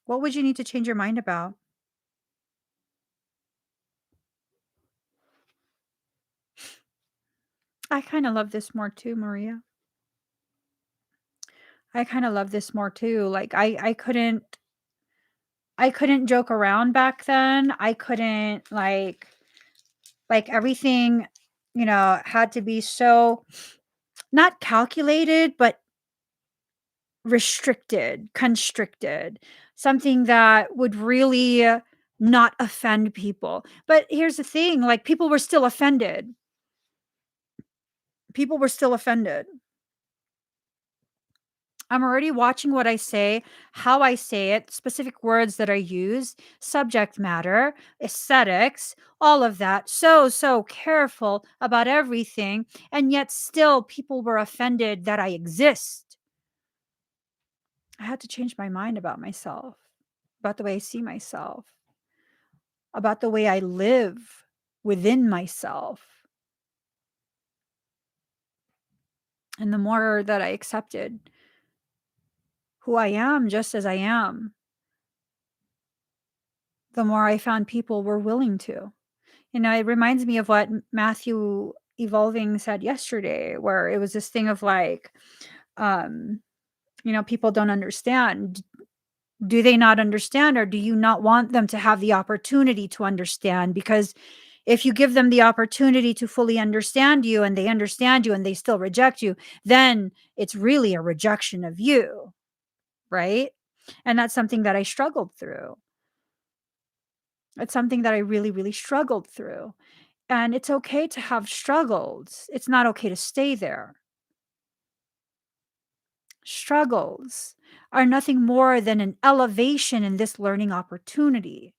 what would you need to change your mind about? I kind of love this more too, Maria. I kind of love this more too. Like I couldn't joke around back then. I couldn't like everything, had to be so not calculated, but restricted, constricted, something that would really not offend people. But here's the thing, like people were still offended. People were still offended. I'm already watching what I say, how I say it, specific words that I use, subject matter, aesthetics, all of that. So, so careful about everything. And yet, still, people were offended that I exist. I had to change my mind about myself, about the way I see myself, about the way I live within myself. And the more that I accepted who I am just as I am, the more I found people were willing to. It reminds me of what Matthew Evolving said yesterday, where it was this thing of like, um, people don't understand. Do they not understand, or do you not want them to have the opportunity to understand? Because if you give them the opportunity to fully understand you and they understand you and they still reject you, then it's really a rejection of you, right? And that's something that I struggled through. It's something that I really, really struggled through. And it's okay to have struggles. It's not okay to stay there. Struggles are nothing more than an elevation in this learning opportunity.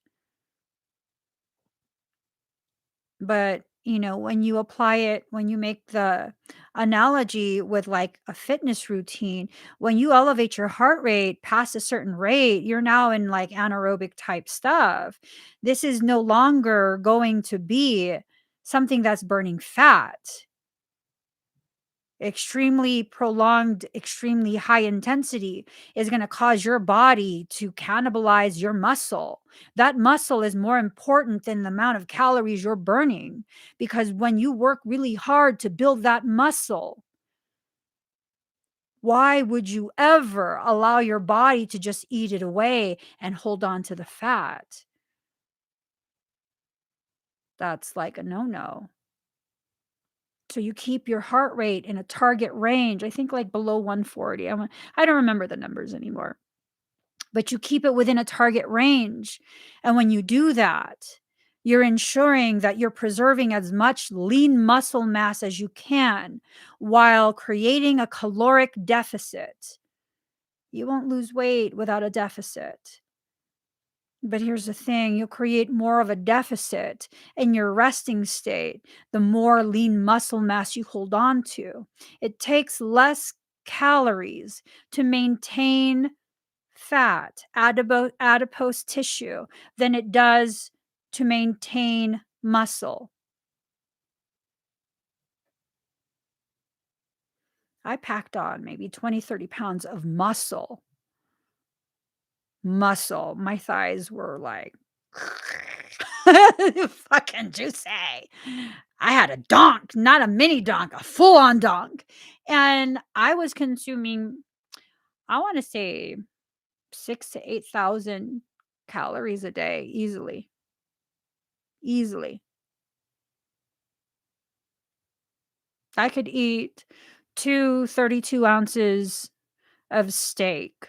But, when you apply it, when you make the analogy with like a fitness routine, when you elevate your heart rate past a certain rate, you're now in like anaerobic type stuff. This is no longer going to be something that's burning fat. Extremely prolonged, extremely high intensity is going to cause your body to cannibalize your muscle. That muscle is more important than the amount of calories you're burning, because when you work really hard to build that muscle, why would you ever allow your body to just eat it away and hold on to the fat? That's like a no no. So you keep your heart rate in a target range, I think like below 140. I don't remember the numbers anymore. But you keep it within a target range. And when you do that, you're ensuring that you're preserving as much lean muscle mass as you can while creating a caloric deficit. You won't lose weight without a deficit. But here's the thing, you'll create more of a deficit in your resting state, the more lean muscle mass you hold on to. It takes less calories to maintain fat, adipose tissue, than it does to maintain muscle. I packed on maybe 20, 30 pounds of muscle. Muscle. My thighs were like fucking juicy. I had a donk, not a mini donk, a full on donk. And I was consuming, I want to say 6 to 8,000 calories a day easily. Easily. I could eat 2 32 ounces of steak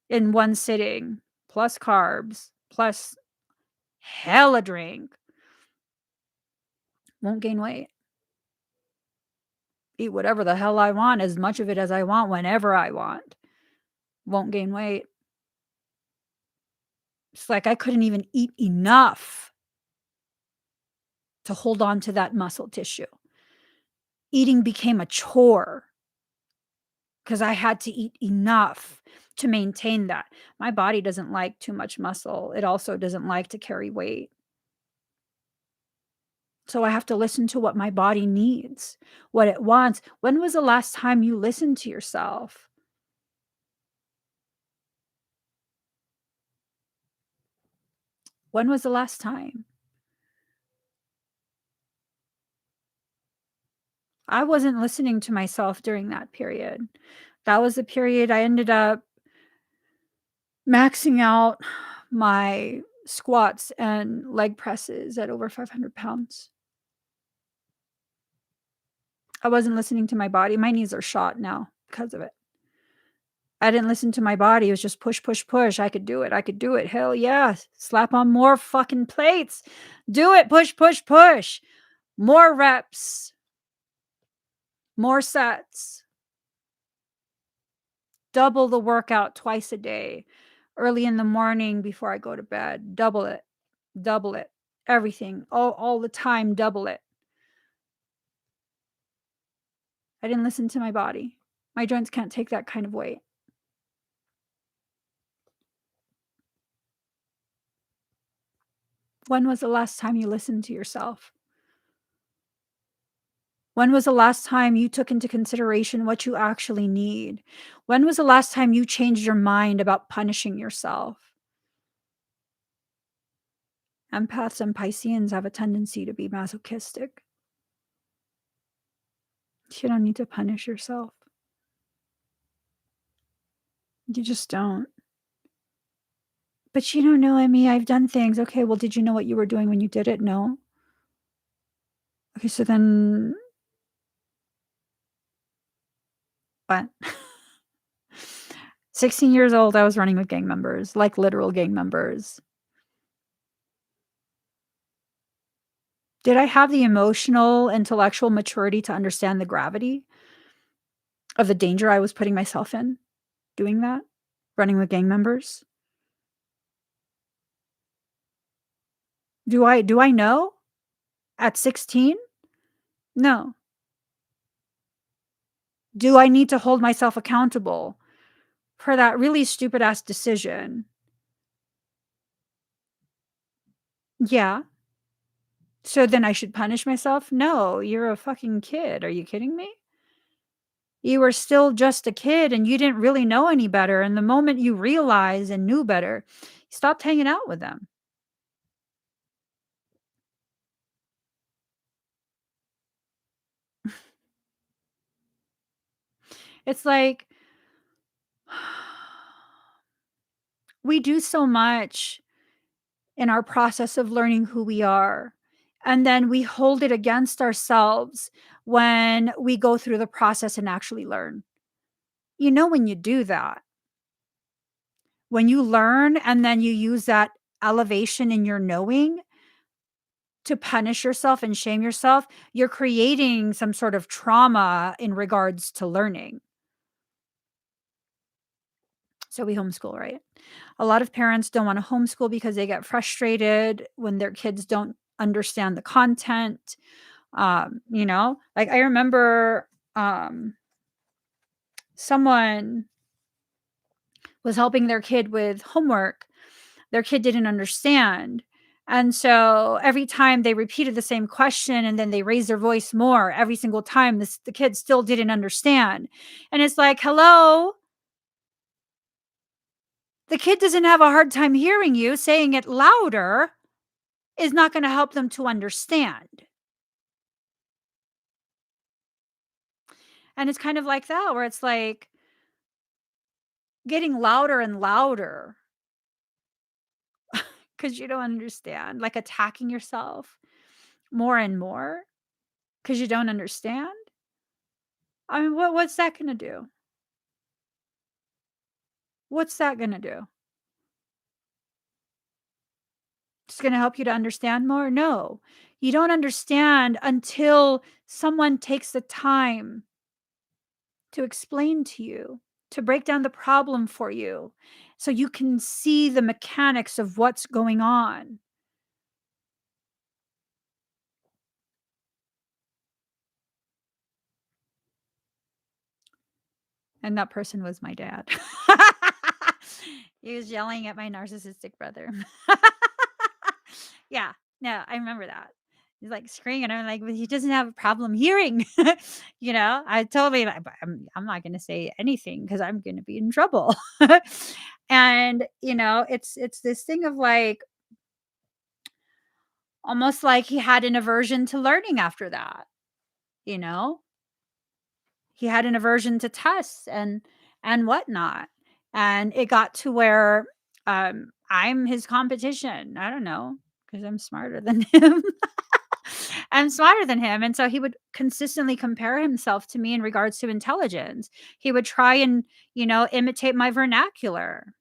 in one sitting, plus carbs, plus hella drink. Won't gain weight. Eat whatever the hell I want, as much of it as I want, whenever I want. Won't gain weight. It's like I couldn't even eat enough to hold on to that muscle tissue. Eating became a chore because I had to eat enough to maintain that. My body doesn't like too much muscle. It also doesn't like to carry weight. So I have to listen to what my body needs, what it wants. When was the last time you listened to yourself? When was the last time? I wasn't listening to myself during that period. That was the period I ended up maxing out my squats and leg presses at over 500 pounds. I wasn't listening to my body. My knees are shot now because of it. I didn't listen to my body. It was just push, push, push. I could do it. I could do it. Hell yeah. Slap on more fucking plates. Do it. Push, push, push. More reps. More sets. Double the workout twice a day. Early in the morning before I go to bed. Double it. Double it. Everything. All the time. Double it. I didn't listen to my body. My joints can't take that kind of weight. When was the last time you listened to yourself? When was the last time you took into consideration what you actually need? When was the last time you changed your mind about punishing yourself? Empaths and Pisceans have a tendency to be masochistic. You don't need to punish yourself. You just don't. But you don't know, Emmie, I've done things. Okay, well, did you know what you were doing when you did it? No. Okay, so then what? 16 years old, I was running with gang members, like literal gang members. Did I have the emotional, intellectual maturity to understand the gravity of the danger I was putting myself in doing that? Running with gang members? Do I know at 16? No. Do I need to hold myself accountable for that really stupid ass decision? Yeah. So then I should punish myself? No, you're a fucking kid. Are you kidding me? You were still just a kid and you didn't really know any better. And the moment you realized and knew better, you stopped hanging out with them. It's like we do so much in our process of learning who we are. And then we hold it against ourselves when we go through the process and actually learn. You know, when you do that, when you learn and then you use that elevation in your knowing to punish yourself and shame yourself, you're creating some sort of trauma in regards to learning. So we homeschool, right? A lot of parents don't want to homeschool because they get frustrated when their kids don't understand the content. Like I remember someone was helping their kid with homework. Their kid didn't understand. And so every time they repeated the same question and then they raised their voice more every single time, the kid still didn't understand. And it's like, hello, the kid doesn't have a hard time hearing you. Saying it louder is not going to help them to understand. And it's kind of like that, where it's like getting louder and louder because you don't understand, like attacking yourself more and more because you don't understand. I mean, what's that going to do? What's that going to do? It's going to help you to understand more? No. You don't understand until someone takes the time to explain to you, to break down the problem for you, so you can see the mechanics of what's going on. And that person was my dad. He was yelling at my narcissistic brother. Yeah, no, I remember that. He's like screaming, and I'm like, "But he doesn't have a problem hearing." I told him, I'm not going to say anything because I'm going to be in trouble. And it's this thing of like almost like he had an aversion to learning after that. You know, he had an aversion to tests and whatnot, and it got to where I'm his competition. I don't know because I'm smarter than him. I'm smarter than him, and so he would consistently compare himself to me in regards to intelligence. He would try and imitate my vernacular.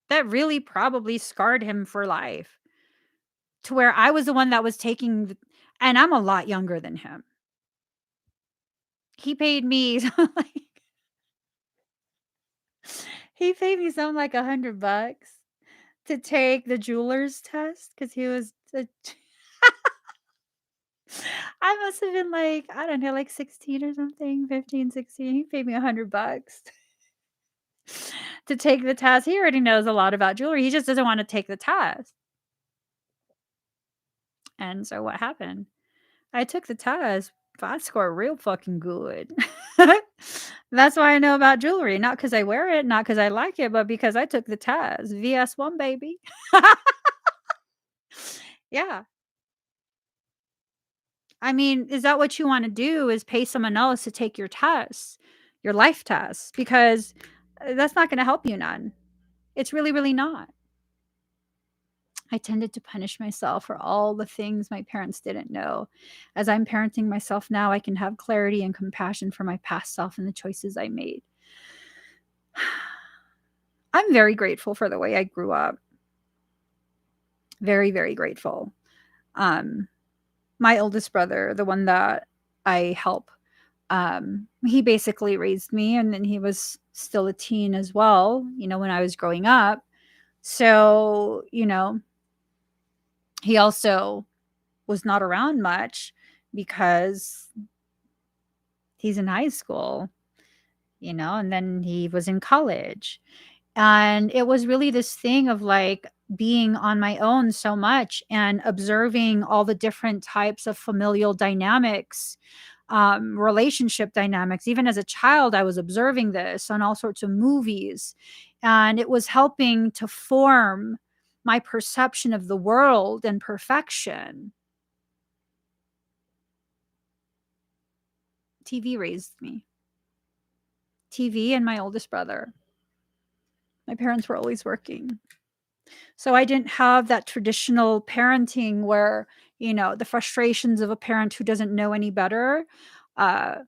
That really probably scarred him for life, to where I was the one that was taking and I'm a lot younger than him. He paid me like he paid me something like $100 to take the jeweler's test because he was I must have been like, I don't know, like 16 or something, 15, 16. He paid me $100 to take the test. He already knows a lot about jewelry. He just doesn't want to take the test. And so what happened? I took the test, but I scored real fucking good. That's why I know about jewelry. Not because I wear it, not because I like it, but because I took the test. VS1, baby. Yeah. I mean, is that what you want to do? Is pay someone else to take your tests, your life tests? Because that's not going to help you none. It's really, really not. I tended to punish myself for all the things my parents didn't know. As I'm parenting myself now, I can have clarity and compassion for my past self and the choices I made. I'm very grateful for the way I grew up. Very, very grateful. Um, my oldest brother, the one that I help, he basically raised me, and then he was still a teen as well, when I was growing up. So, he also was not around much because he's in high school, and then he was in college. And it was really this thing of like being on my own so much and observing all the different types of familial dynamics, relationship dynamics. Even as a child, I was observing this on all sorts of movies, and it was helping to form my perception of the world and perfection. TV raised me. TV and my oldest brother. My parents were always working. So I didn't have that traditional parenting where, the frustrations of a parent who doesn't know any better uh,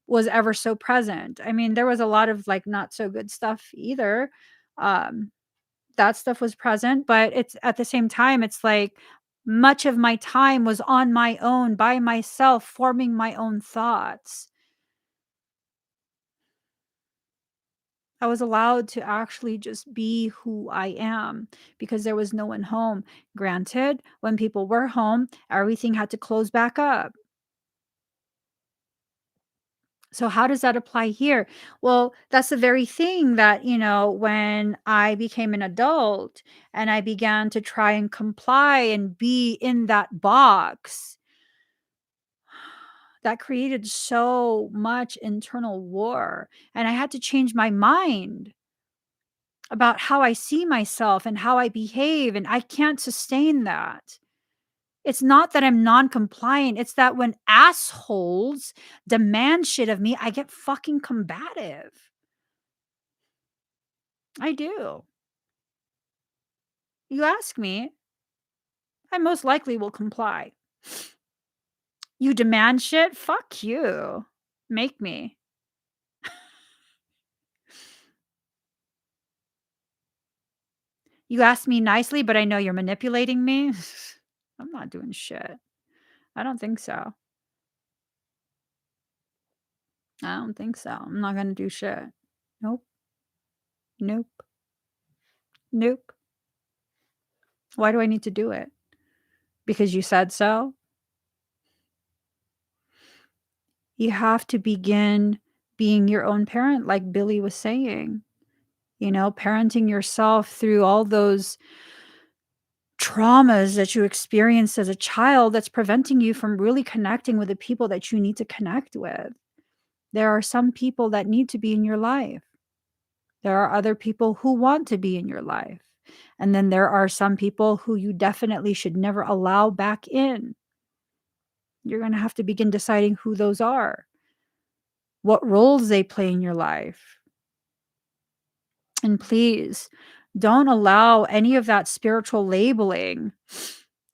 was ever so present. I mean, there was a lot of like not so good stuff either. Um, that stuff was present, but it's at the same time, it's like much of my time was on my own by myself, forming my own thoughts. I was allowed to actually just be who I am because there was no one home. Granted, when people were home, everything had to close back up. So how does that apply here? Well, that's the very thing that, when I became an adult and I began to try and comply and be in that box, that created so much internal war. And I had to change my mind about how I see myself and how I behave. And I can't sustain that. It's not that I'm non-compliant, it's that when assholes demand shit of me, I get fucking combative. I do. You ask me, I most likely will comply. You demand shit? Fuck you. Make me. You ask me nicely, but I know you're manipulating me? I'm not doing shit. I don't think so. I don't think so. I'm not gonna do shit. Nope. Nope. Nope. Why do I need to do it? Because you said so? You have to begin being your own parent, like Billy was saying, parenting yourself through all those traumas that you experienced as a child that's preventing you from really connecting with the people that you need to connect with. There are some people that need to be in your life. There are other people who want to be in your life. And then there are some people who you definitely should never allow back in. You're going to have to begin deciding who those are, what roles they play in your life. And please don't allow any of that spiritual labeling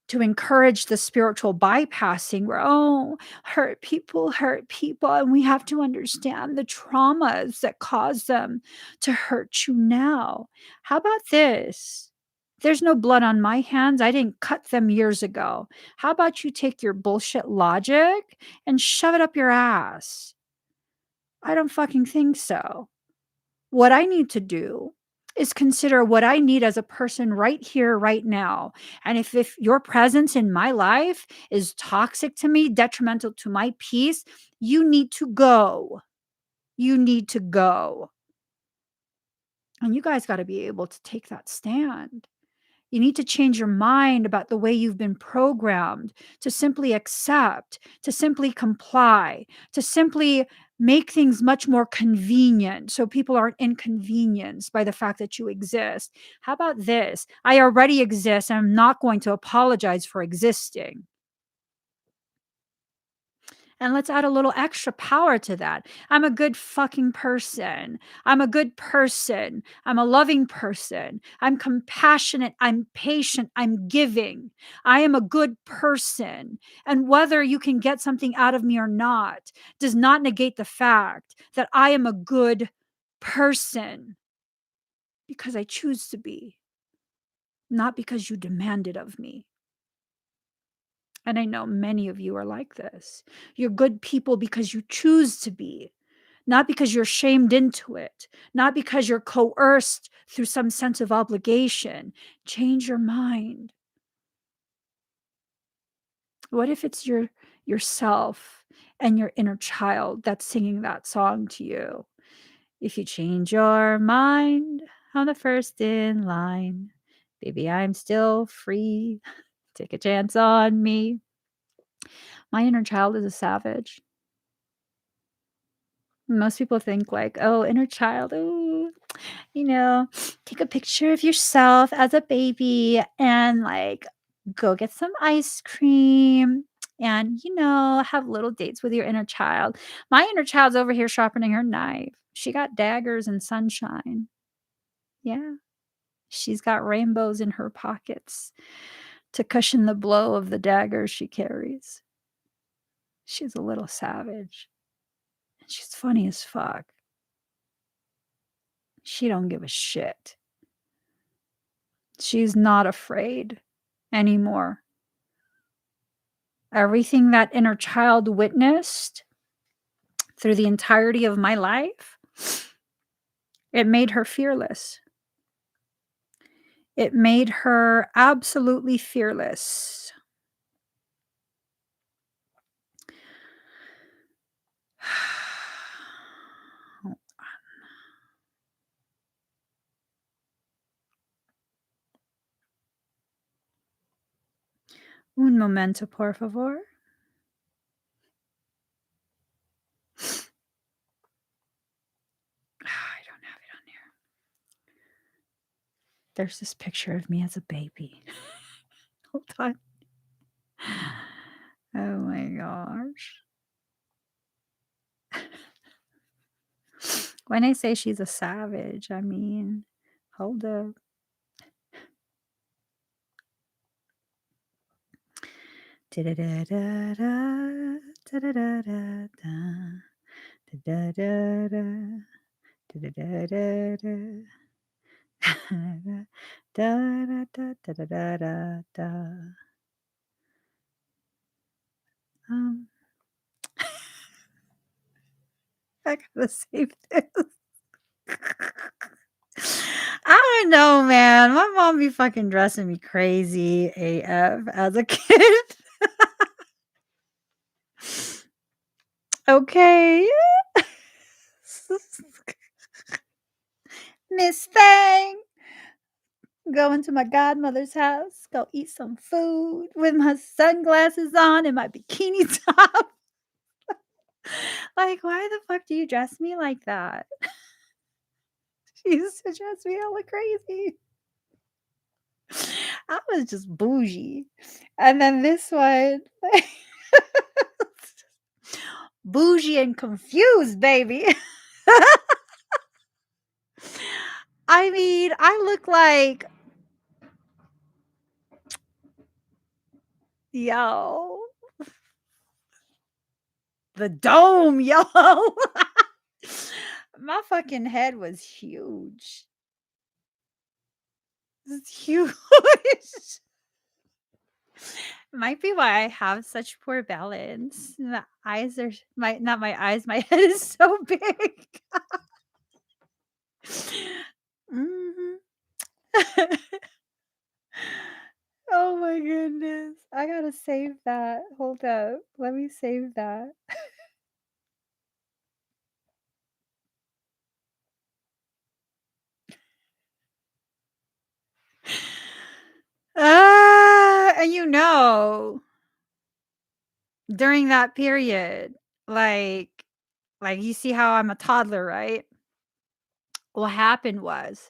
to encourage the spiritual bypassing where, oh, hurt people, and we have to understand the traumas that cause them to hurt you now. How about this? There's no blood on my hands. I didn't cut them years ago. How about you take your bullshit logic and shove it up your ass? I don't fucking think so. What I need to do is consider what I need as a person right here, right now. And if your presence in my life is toxic to me, detrimental to my peace, you need to go. You need to go. And you guys got to be able to take that stand. You need to change your mind about the way you've been programmed to simply accept, to simply comply, to simply make things much more convenient so people aren't inconvenienced by the fact that you exist. How about this? I already exist and I'm not going to apologize for existing. And let's add a little extra power to that. I'm a good fucking person. I'm a good person. I'm a loving person. I'm compassionate. I'm patient. I'm giving. I am a good person. And whether you can get something out of me or not does not negate the fact that I am a good person because I choose to be, not because you demand it of me. And I know many of you are like this. You're good people because you choose to be, not because you're shamed into it, not because you're coerced through some sense of obligation. Change your mind. What if it's yourself and your inner child that's singing that song to you? If you change your mind, I'm the first in line. Baby, I'm still free. Take a chance on me. My inner child is a savage. Most people think like, "Oh, inner child, ooh, you know, take a picture of yourself as a baby and, like, go get some ice cream and, have little dates with your inner child." My inner child's over here sharpening her knife. She got daggers and sunshine. Yeah, she's got rainbows in her pockets to cushion the blow of the daggers she carries. She's a little savage, and she's funny as fuck. She don't give a shit. She's not afraid anymore. Everything that inner child witnessed through the entirety of my life, it made her fearless. It made her absolutely fearless. Un momento, por favor. I don't have it on here. There's this picture of me as a baby. Hold on. Oh my gosh. When I say she's a savage, I mean, hold up. Da-da-da-da-da, da-da-da-da-da, da-da-da-da, da-da-da-da-da, da-da-da-da-da-da-da. Um, I gotta save this. I don't know, man. My mom be fucking dressing me crazy AF as a kid. Okay. Miss Fang. Going to my godmother's house, go eat some food with my sunglasses on and my bikini top. Like, why the fuck do you dress me like that? She used to dress me hella crazy. I was just bougie. And then this one, bougie and confused, baby. I mean, I look like, yo, the dome, yo. My fucking head was huge. It's huge. Might be why I have such poor balance. My eyes are my not my eyes, my head is so big. Mhm. Oh my goodness. I gotta save that. Hold up. Let me save that. And during that period, like you see how I'm a toddler, right? What happened was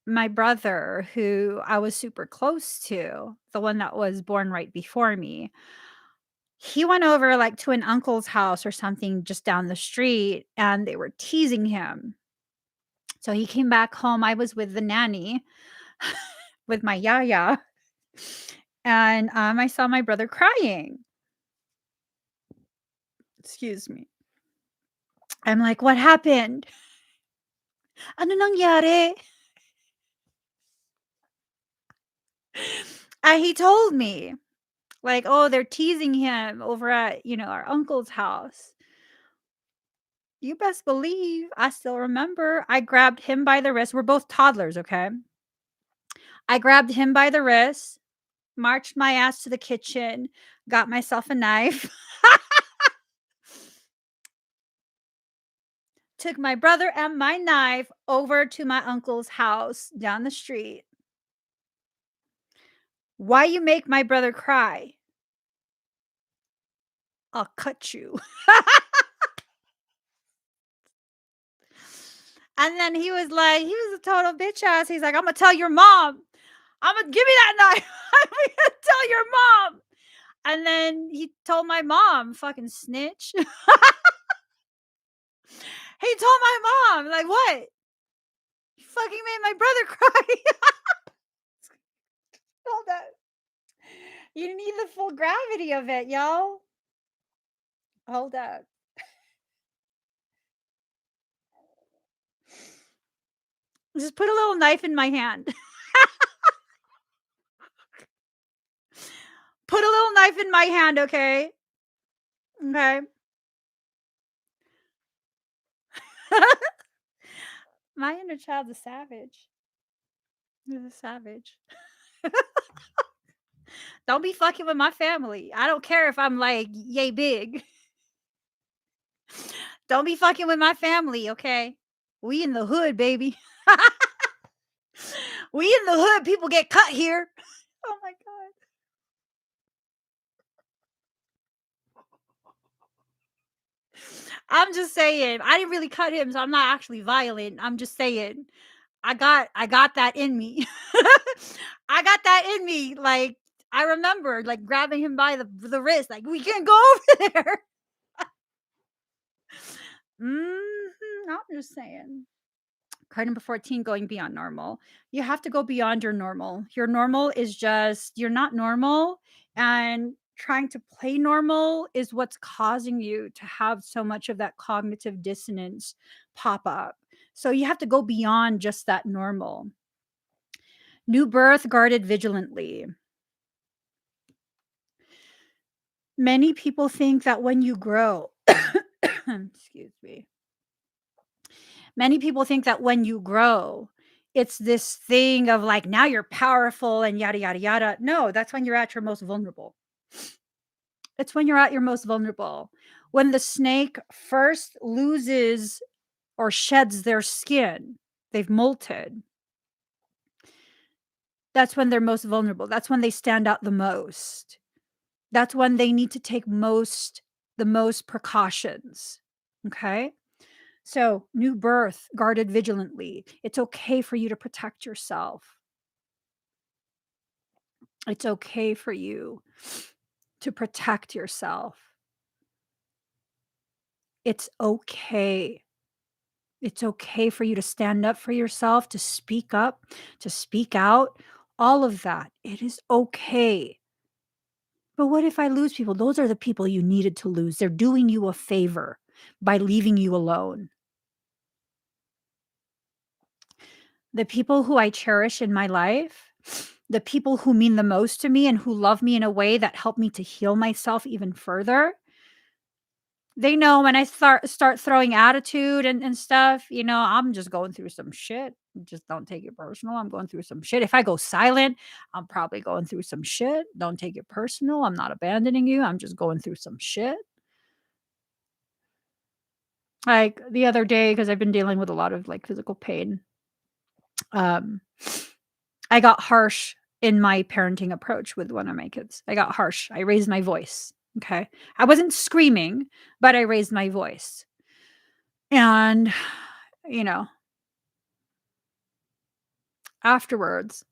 my brother, who I was super close to, the one that was born right before me, he went over like to an uncle's house or something just down the street and they were teasing him. So he came back home. I was with the nanny with my yaya, and I saw my brother crying. Excuse me. I'm like, what happened? Ano nangyari? And he told me, like, oh, they're teasing him over at, our uncle's house. You best believe I still remember. I grabbed him by the wrist. We're both toddlers, okay? I grabbed him by the wrist, marched my ass to the kitchen, got myself a knife, took my brother and my knife over to my uncle's house down the street. Why you make my brother cry? I'll cut you. And then he was a total bitch ass. He's like, I'm gonna tell your mom. I'm gonna give me that knife. I'm gonna tell your mom. And then he told my mom, fucking snitch. He told my mom, like, what? You fucking made my brother cry. Hold up. You need the full gravity of it, y'all. Hold up. Just put a little knife in my hand. Put a little knife in my hand, okay? Okay. My inner child's a savage. He's a savage. Don't be fucking with my family. I don't care if I'm like yay big. Don't be fucking with my family, okay? We in the hood, baby. We in the hood. People get cut here. Oh my god. I'm just saying. I didn't really cut him, so I'm not actually violent. I'm just saying. I got that in me. I got that in me. Like, I remember like grabbing him by the wrist, like, we can go over there. I'm just saying. Card number 14, going beyond normal. You have to go beyond your normal. Your normal is just, you're not normal. And trying to play normal is what's causing you to have so much of that cognitive dissonance pop up. So you have to go beyond just that normal. New birth guarded vigilantly. Many people think that when you grow, excuse me. Many people think that when you grow, it's this thing of like, now you're powerful and yada, yada, yada. No, that's when you're at your most vulnerable. It's when you're at your most vulnerable. When the snake first loses or sheds their skin, they've molted. That's when they're most vulnerable. That's when they stand out the most. That's when they need to take the most precautions. Okay. So, new birth, guarded vigilantly. It's okay for you to protect yourself. It's okay for you to protect yourself. It's okay. It's okay for you to stand up for yourself, to speak up, to speak out, all of that. It is okay. But what if I lose people? Those are the people you needed to lose. They're doing you a favor by leaving you alone. The people who I cherish in my life, the people who mean the most to me and who love me in a way that help me to heal myself even further, they know when I start throwing attitude and stuff, I'm just going through some shit. Just don't take it personal. I'm going through some shit. If I go silent, I'm probably going through some shit. Don't take it personal. I'm not abandoning you. I'm just going through some shit. Like the other day, because I've been dealing with a lot of like physical pain. Um, I got harsh in my parenting approach with one of my kids. I got harsh. I raised my voice. Okay. I wasn't screaming, but I raised my voice. And, you know, afterwards,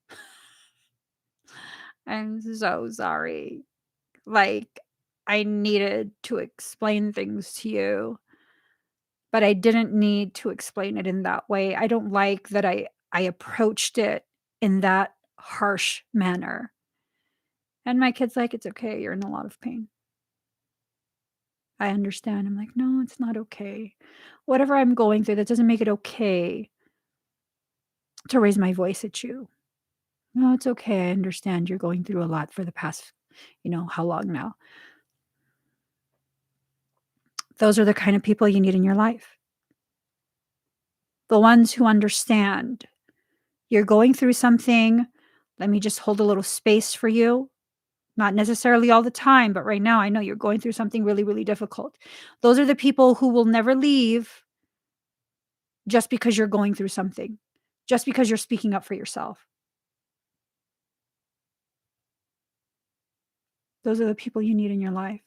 I'm so sorry. Like, I needed to explain things to you, but I didn't need to explain it in that way. I don't like that I approached it in that harsh manner. And my kid's like, "It's okay. You're in a lot of pain." I understand. I'm like, "No, it's not okay. Whatever I'm going through, that doesn't make it okay to raise my voice at you. No, it's okay. I understand you're going through a lot for the past, how long now?" Those are the kind of people you need in your life. The ones who understand you're going through something. Let me just hold a little space for you. Not necessarily all the time, but right now I know you're going through something really, really difficult. Those are the people who will never leave just because you're going through something, just because you're speaking up for yourself. Those are the people you need in your life.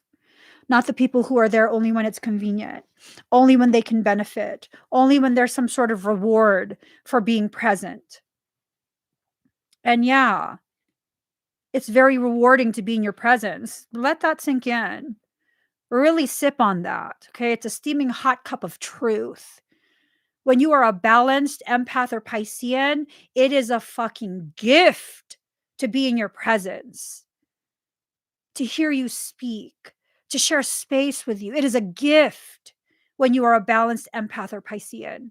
Not the people who are there only when it's convenient, only when they can benefit, only when there's some sort of reward for being present. And yeah, it's very rewarding to be in your presence. Let that sink in. Really sip on that. Okay. It's a steaming hot cup of truth. When you are a balanced empath or Piscean, it is a fucking gift to be in your presence, to hear you speak, to share space with you. It is a gift when you are a balanced empath or Piscean.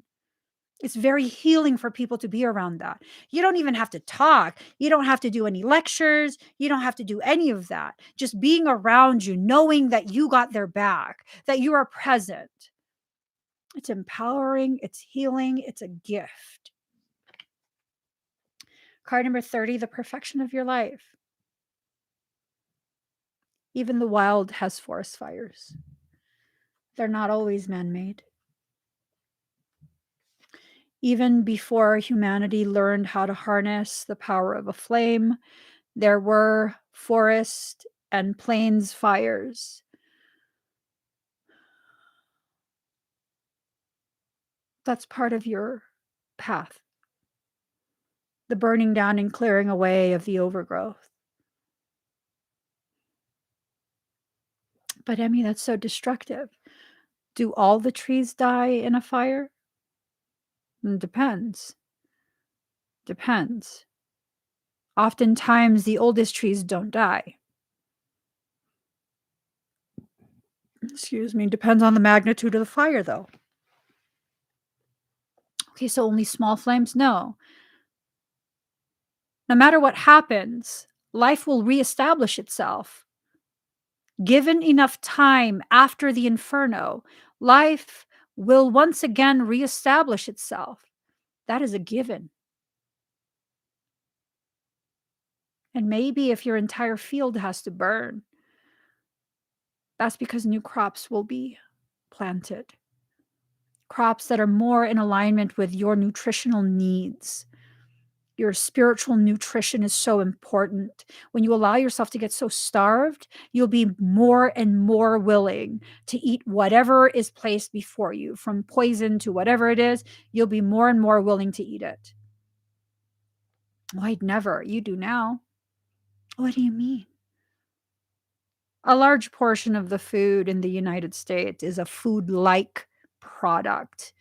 It's very healing for people to be around that. You don't even have to talk. You don't have to do any lectures. You don't have to do any of that. Just being around you, knowing that you got their back, that you are present. It's empowering, it's healing, it's a gift. Card number 30, the perfection of your life. Even the wild has forest fires. They're not always man-made. Even before humanity learned how to harness the power of a flame, there were forest and plains fires. That's part of your path. The burning down and clearing away of the overgrowth. But Emmy, that's so destructive. Do all the trees die in a fire? Depends. Depends. Oftentimes, the oldest trees don't die. Excuse me. Depends on the magnitude of the fire, though. Okay, so only small flames? No. No matter what happens, life will reestablish itself. Given enough time after the inferno, life will once again reestablish itself. That is a given. And maybe if your entire field has to burn, that's because new crops will be planted. Crops that are more in alignment with your nutritional needs. Your spiritual nutrition is so important. When you allow yourself to get so starved, you'll be more and more willing to eat whatever is placed before you, from poison to whatever it is. You'll be more and more willing to eat it. Oh, I'd never. You do now. What do you mean? A large portion of the food in the United States is a food-like product.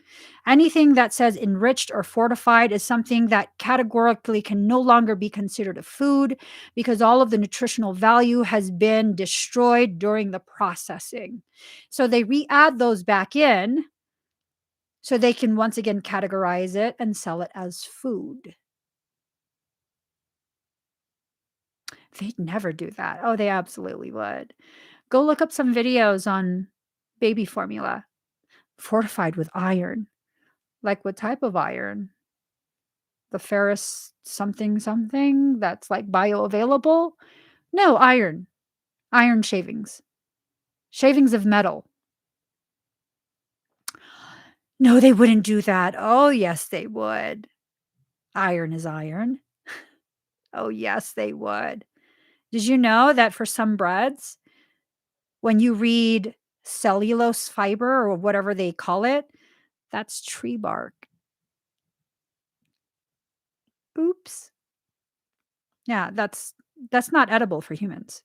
Anything that says enriched or fortified is something that categorically can no longer be considered a food because all of the nutritional value has been destroyed during the processing. So they re-add those back in so they can once again categorize it and sell it as food. They'd never do that. Oh, they absolutely would. Go look up some videos on baby formula fortified with iron. Like what type of iron? The ferrous something something that's like bioavailable? No, iron. Iron shavings. Shavings of metal. No, they wouldn't do that. Oh, yes, they would. Iron is iron. Oh, yes, they would. Did you know that for some breads, when you read cellulose fiber or whatever they call it, that's tree bark. Oops. Yeah, that's not edible for humans.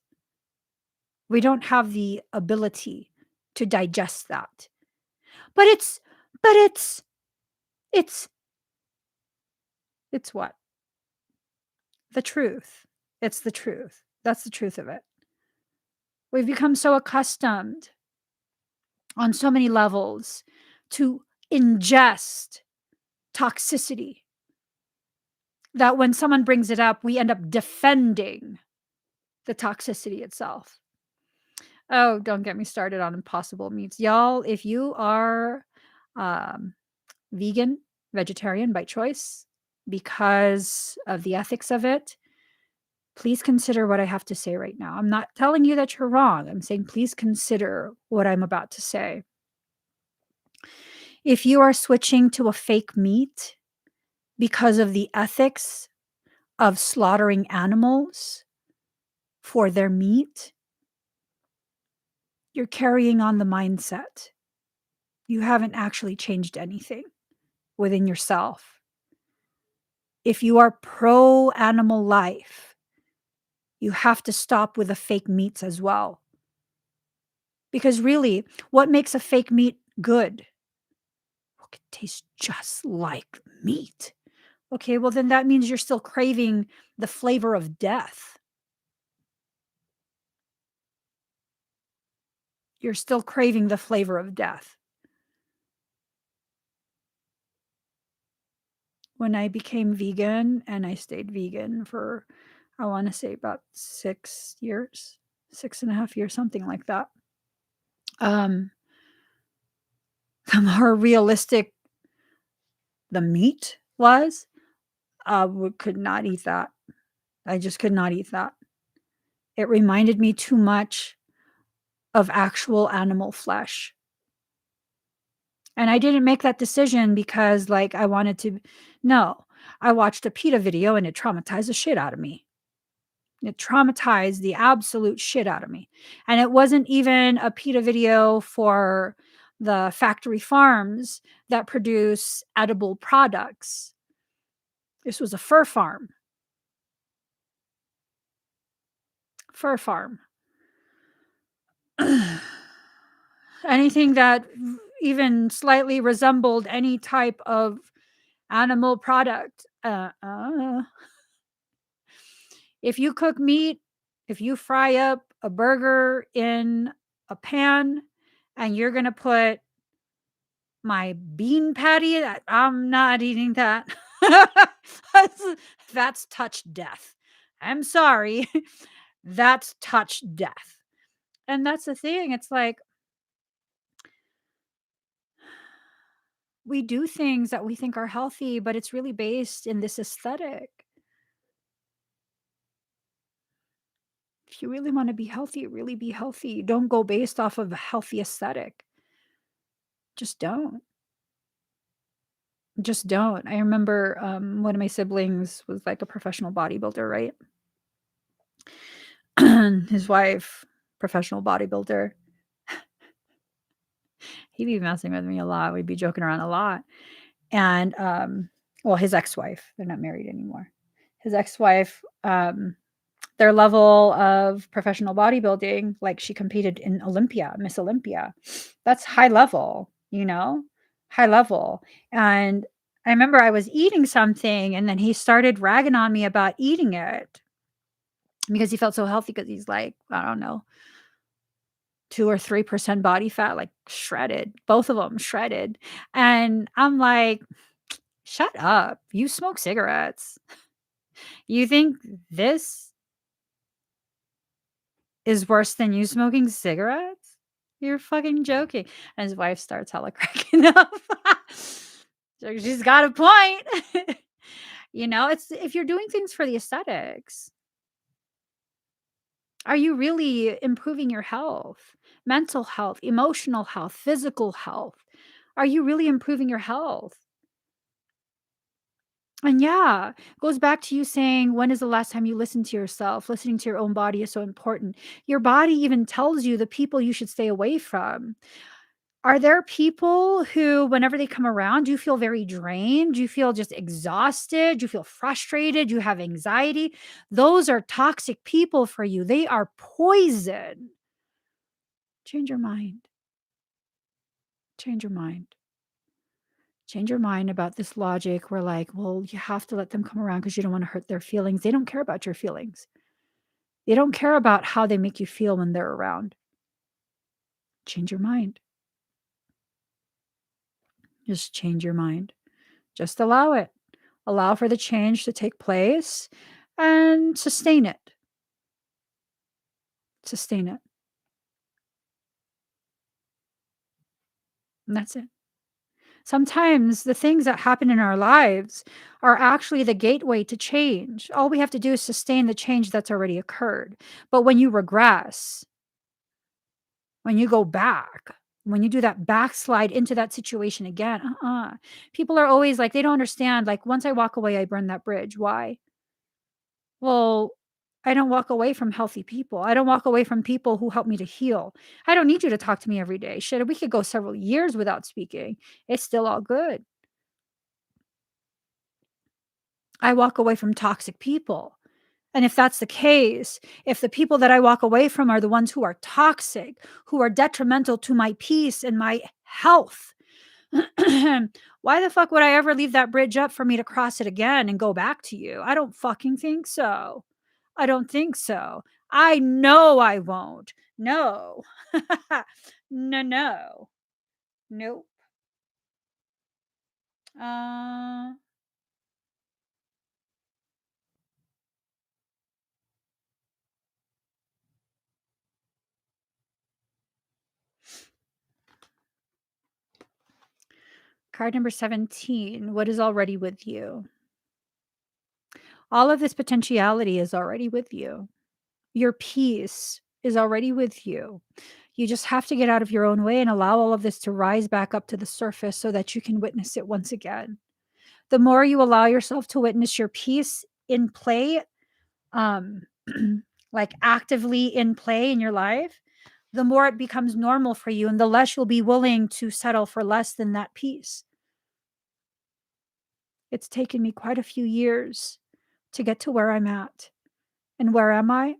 We don't have the ability to digest that. But it's it's it's what? The truth. It's the truth. That's the truth of it. We've become so accustomed on so many levels to ingest toxicity that when someone brings it up, we end up defending the toxicity itself. Oh, don't get me started on impossible meats. Y'all, if you are vegan, vegetarian by choice, because of the ethics of it, please consider what I have to say right now. I'm not telling you that you're wrong. I'm saying please consider what I'm about to say. If you are switching to a fake meat because of the ethics of slaughtering animals for their meat, you're carrying on the mindset. You haven't actually changed anything within yourself. If you are pro animal life, you have to stop with the fake meats as well. Because really, what makes a fake meat good? Look, it tastes just like meat. Okay, well, then that means you're still craving the flavor of death. You're still craving the flavor of death. When I became vegan, and I stayed vegan for, I want to say about 6 years, 6.5 years, something like that. The more realistic the meat was, could not eat that. I just could not eat that. It reminded me too much of actual animal flesh. And I didn't make that decision because, like, I wanted to. No, I watched a PETA video and it traumatized the shit out of me. It traumatized the absolute shit out of me. And it wasn't even a PETA video for the factory farms that produce edible products. This was a fur farm. Fur farm. Anything that even slightly resembled any type of animal product. If you cook meat, if you fry up a burger in a pan and you're going to put my bean patty, I'm not eating that. That's touch death. I'm sorry. That's touch death. And that's the thing. It's like we do things that we think are healthy, but it's really based in this aesthetic. If you really want to be healthy, really be healthy. Don't go based off of a healthy aesthetic. Just don't. Just don't. I remember one of my siblings was like a professional bodybuilder, right? His wife, professional bodybuilder. He'd be messing with me a lot. We'd be joking around a lot. And well, his ex-wife, they're not married anymore. His ex-wife, their level of professional bodybuilding, like she competed in Olympia, Miss Olympia. That's high level, high level. And I remember I was eating something and then he started ragging on me about eating it because he felt so healthy because he's like, I don't know, 2 or 3% body fat, like shredded, both of them shredded. And I'm like, shut up. You smoke cigarettes. You think this is worse than you smoking cigarettes? You're fucking joking. And his wife starts hella cracking up. So she's got a point. It's if you're doing things for the aesthetics, are you really improving your health, mental health, emotional health, physical health? Are you really improving your health? And yeah, goes back to you saying, when is the last time you listened to yourself? Listening to your own body is so important. Your body even tells you the people you should stay away from. Are there people who, whenever they come around, do you feel very drained? Do you feel just exhausted? Do you feel frustrated? Do you have anxiety? Those are toxic people for you. They are poison. Change your mind. Change your mind. Change your mind about this logic. We're like, well, you have to let them come around because you don't want to hurt their feelings. They don't care about your feelings. They don't care about how they make you feel when they're around. Change your mind. Just change your mind. Just allow it. Allow for the change to take place and sustain it. Sustain it. And that's it. Sometimes the things that happen in our lives are actually the gateway to change. All we have to do is sustain the change that's already occurred. But when you regress, when you go back, when you do that backslide into that situation again, people are always like, they don't understand. Like, once I walk away, I burn that bridge. Why? Well, I don't walk away from healthy people. I don't walk away from people who help me to heal. I don't need you to talk to me every day. Shit, we could go several years without speaking. It's still all good. I walk away from toxic people. And if that's the case, if the people that I walk away from are the ones who are toxic, who are detrimental to my peace and my health, why the fuck would I ever leave that bridge up for me to cross it again and go back to you? I don't fucking think so. I don't think so. I know I won't. No. No, no. Nope. Uh, Card number 17. What is already with you? All of this potentiality is already with you. Your peace is already with you. You just have to get out of your own way and allow all of this to rise back up to the surface so that you can witness it once again. The more you allow yourself to witness your peace in play, um, like actively in play in your life, the more it becomes normal for you and the less you'll be willing to settle for less than that peace. It's taken me quite a few years to get to where I'm at. And where am I?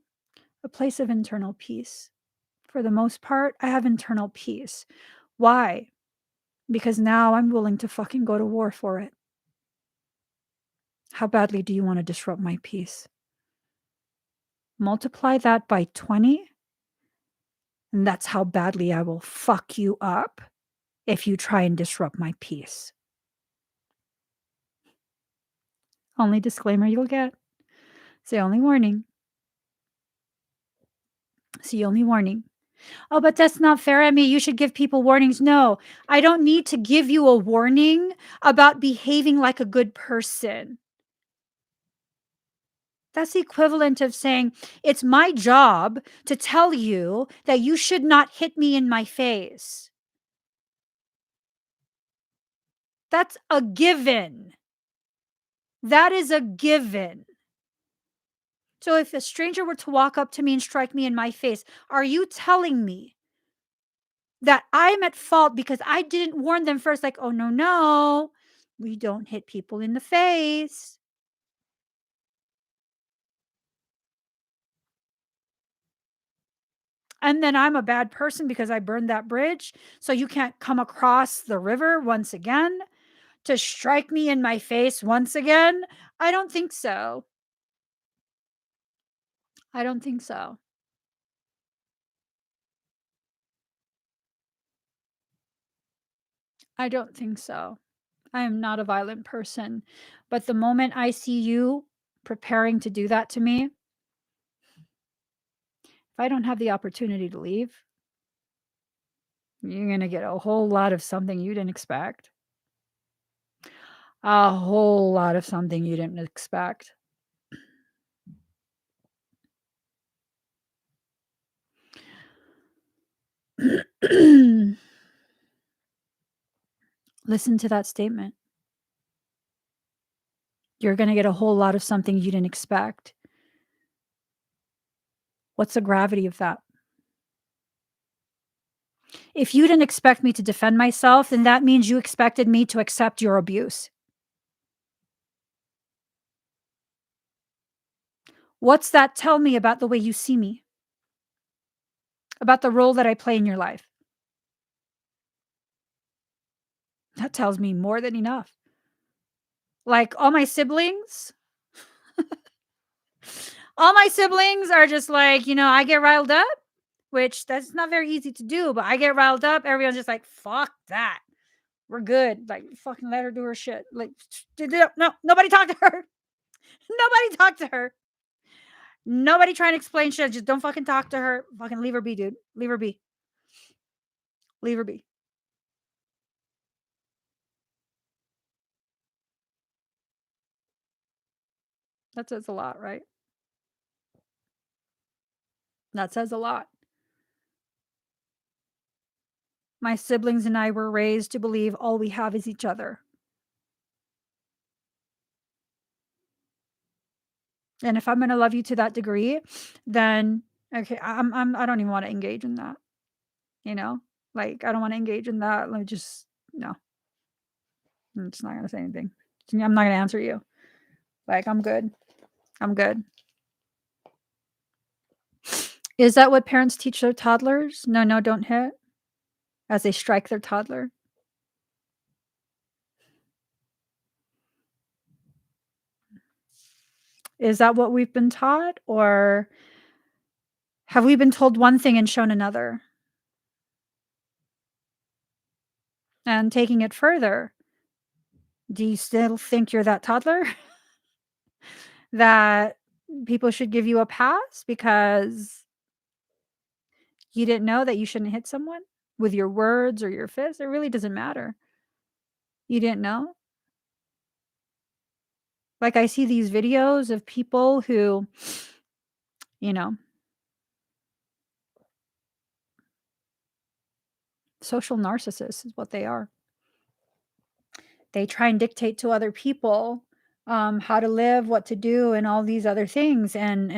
A place of internal peace. For the most part, I have internal peace. Why? Because now I'm willing to fucking go to war for it. How badly do you want to disrupt my peace? Multiply that by 20, and that's how badly I will fuck you up if you try and disrupt my peace. Only disclaimer you'll get. It's the only warning. It's the only warning. Oh, but that's not fair, Emmie. You should give people warnings. No, I don't need to give you a warning about behaving like a good person. That's the equivalent of saying, it's my job to tell you that you should not hit me in my face. That's a given. That is a given. So if a stranger were to walk up to me and strike me in my face, are you telling me that I'm at fault because I didn't warn them first? Like, oh, no, we don't hit people in the face. And then I'm a bad person because I burned that bridge. So you can't come across the river once again to strike me in my face once again. I don't think so. I don't think so. I don't think so. I am not a violent person. But the moment I see you preparing to do that to me, if I don't have the opportunity to leave, you're going to get a whole lot of something you didn't expect. A whole lot of something you didn't expect. Listen to that statement. You're going to get a whole lot of something you didn't expect. What's the gravity of that? If you didn't expect me to defend myself, then that means you expected me to accept your abuse. What's that tell me about the way you see me? About the role that I play in your life? That tells me more than enough. Like all my siblings are just like, I get riled up, which that's not very easy to do, but I get riled up. Everyone's just like, fuck that. We're good. Like, fucking let her do her shit. Like, no, nobody talk to her. Nobody talk to her. Nobody trying to explain shit. Just don't fucking talk to her. Fucking leave her be, dude. Leave her be. Leave her be. That says a lot, right? That says a lot. My siblings and I were raised to believe all we have is each other. And if I'm going to love you to that degree, then okay, I don't even want to engage in that. Like I don't want to engage in that. Let me just no. I'm just not going to say anything. I'm not going to answer you. Like I'm good. I'm good. Is that what parents teach their toddlers? No, don't hit. As they strike their toddler. Is that what we've been taught? Or have we been told one thing and shown another? And taking it further, do you still think you're that toddler? That people should give you a pass because you didn't know that you shouldn't hit someone with your words or your fists? It really doesn't matter. You didn't know? Like I see these videos of people who, social narcissists is what they are. They try and dictate to other people how to live, what to do, and all these other things. And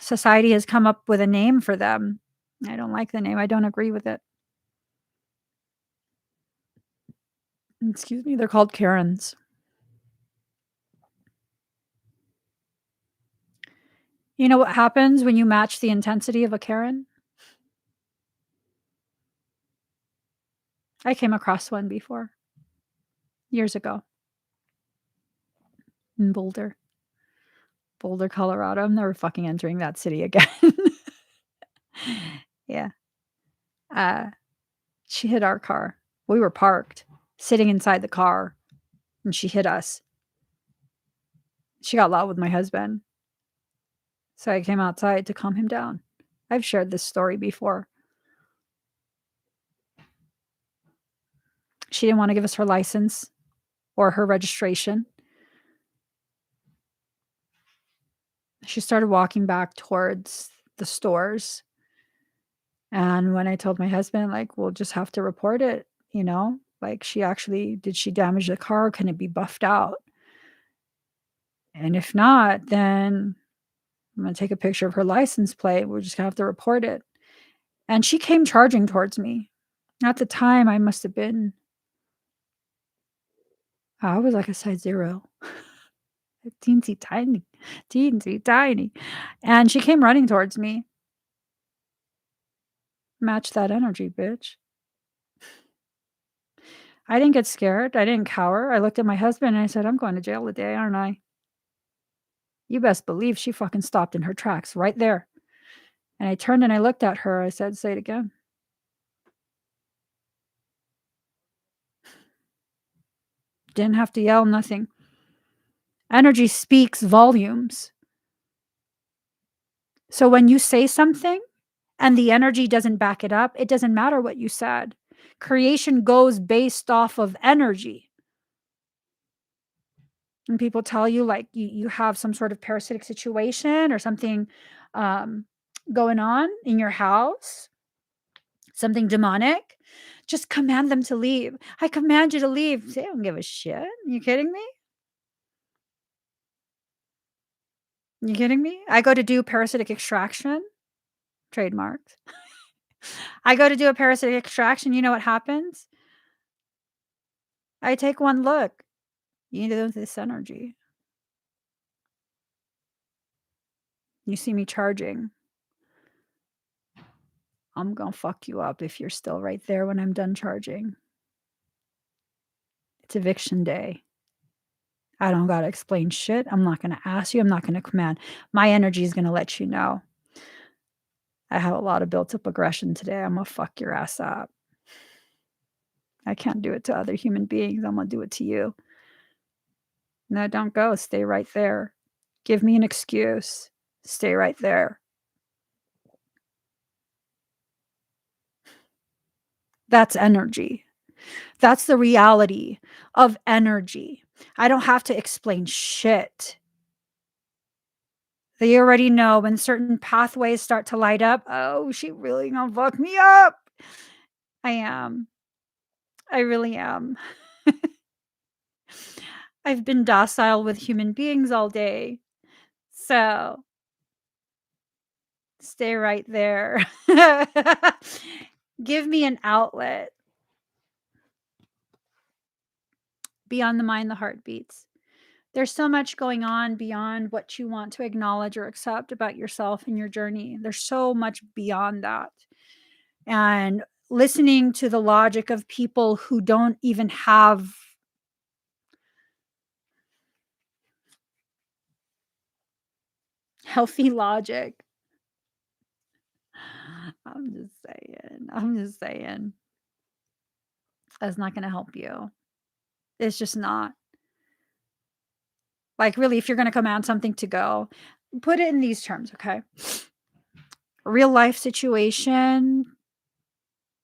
society has come up with a name for them. I don't like the name. I don't agree with it. Excuse me. They're called Karens. You know what happens when you match the intensity of a Karen? I came across one before, years ago, in Boulder, Colorado. I'm never fucking entering that city again. Yeah. Uh, she hit our car. We were parked, sitting inside the car, and she hit us. She got loud with my husband, so I came outside to calm him down. I've shared this story before. She didn't wanna give us her license or her registration. She started walking back towards the stores, and when I told my husband, like, "We'll just have to report it," you know? Like, did she damage the car? Can it be buffed out? And if not, then I'm gonna take a picture of her license plate. We're just gonna have to report it. And she came charging towards me. At the time, I must have been I was like a size 0. Teensy tiny, teensy tiny. And she came running towards me. Match that energy, bitch. I didn't get scared. I didn't cower. I looked at my husband and I said, "I'm going to jail today, aren't I?" You best believe she fucking stopped in her tracks right there. And I turned and I looked at her. I said, "Say it again." Didn't have to yell, nothing. Energy speaks volumes. So when you say something and the energy doesn't back it up, it doesn't matter what you said. Creation goes based off of energy. And people tell you like you have some sort of parasitic situation or something um, going on in your house, something demonic, just command them to leave. I command you to leave. They don't give a shit. You kidding me? You kidding me? I go to do parasitic extraction, trademarked. I go to do a parasitic extraction. You know what happens? I take one look. You know this energy. You see me charging. I'm gonna fuck you up if you're still right there when I'm done charging. It's eviction day. I don't gotta explain shit. I'm not gonna ask you. I'm not gonna command. My energy is gonna let you know. I have a lot of built up aggression today. I'm gonna fuck your ass up. I can't do it to other human beings. I'm gonna do it to you. No, don't go. Stay right there. Give me an excuse. Stay right there. That's energy. That's the reality of energy. I don't have to explain shit. They already know when certain pathways start to light up, "Oh, she really gonna fuck me up." I am. I really am. I've been docile with human beings all day, so stay right there. Give me an outlet. Beyond the mind, the heart beats. There's so much going on beyond what you want to acknowledge or accept about yourself and your journey. There's so much beyond that. And listening to the logic of people who don't even have healthy logic. I'm just saying. I'm just saying. That's not going to help you. It's just not. Like, really, if you're going to command something to go, put it in these terms, okay? Real life situation,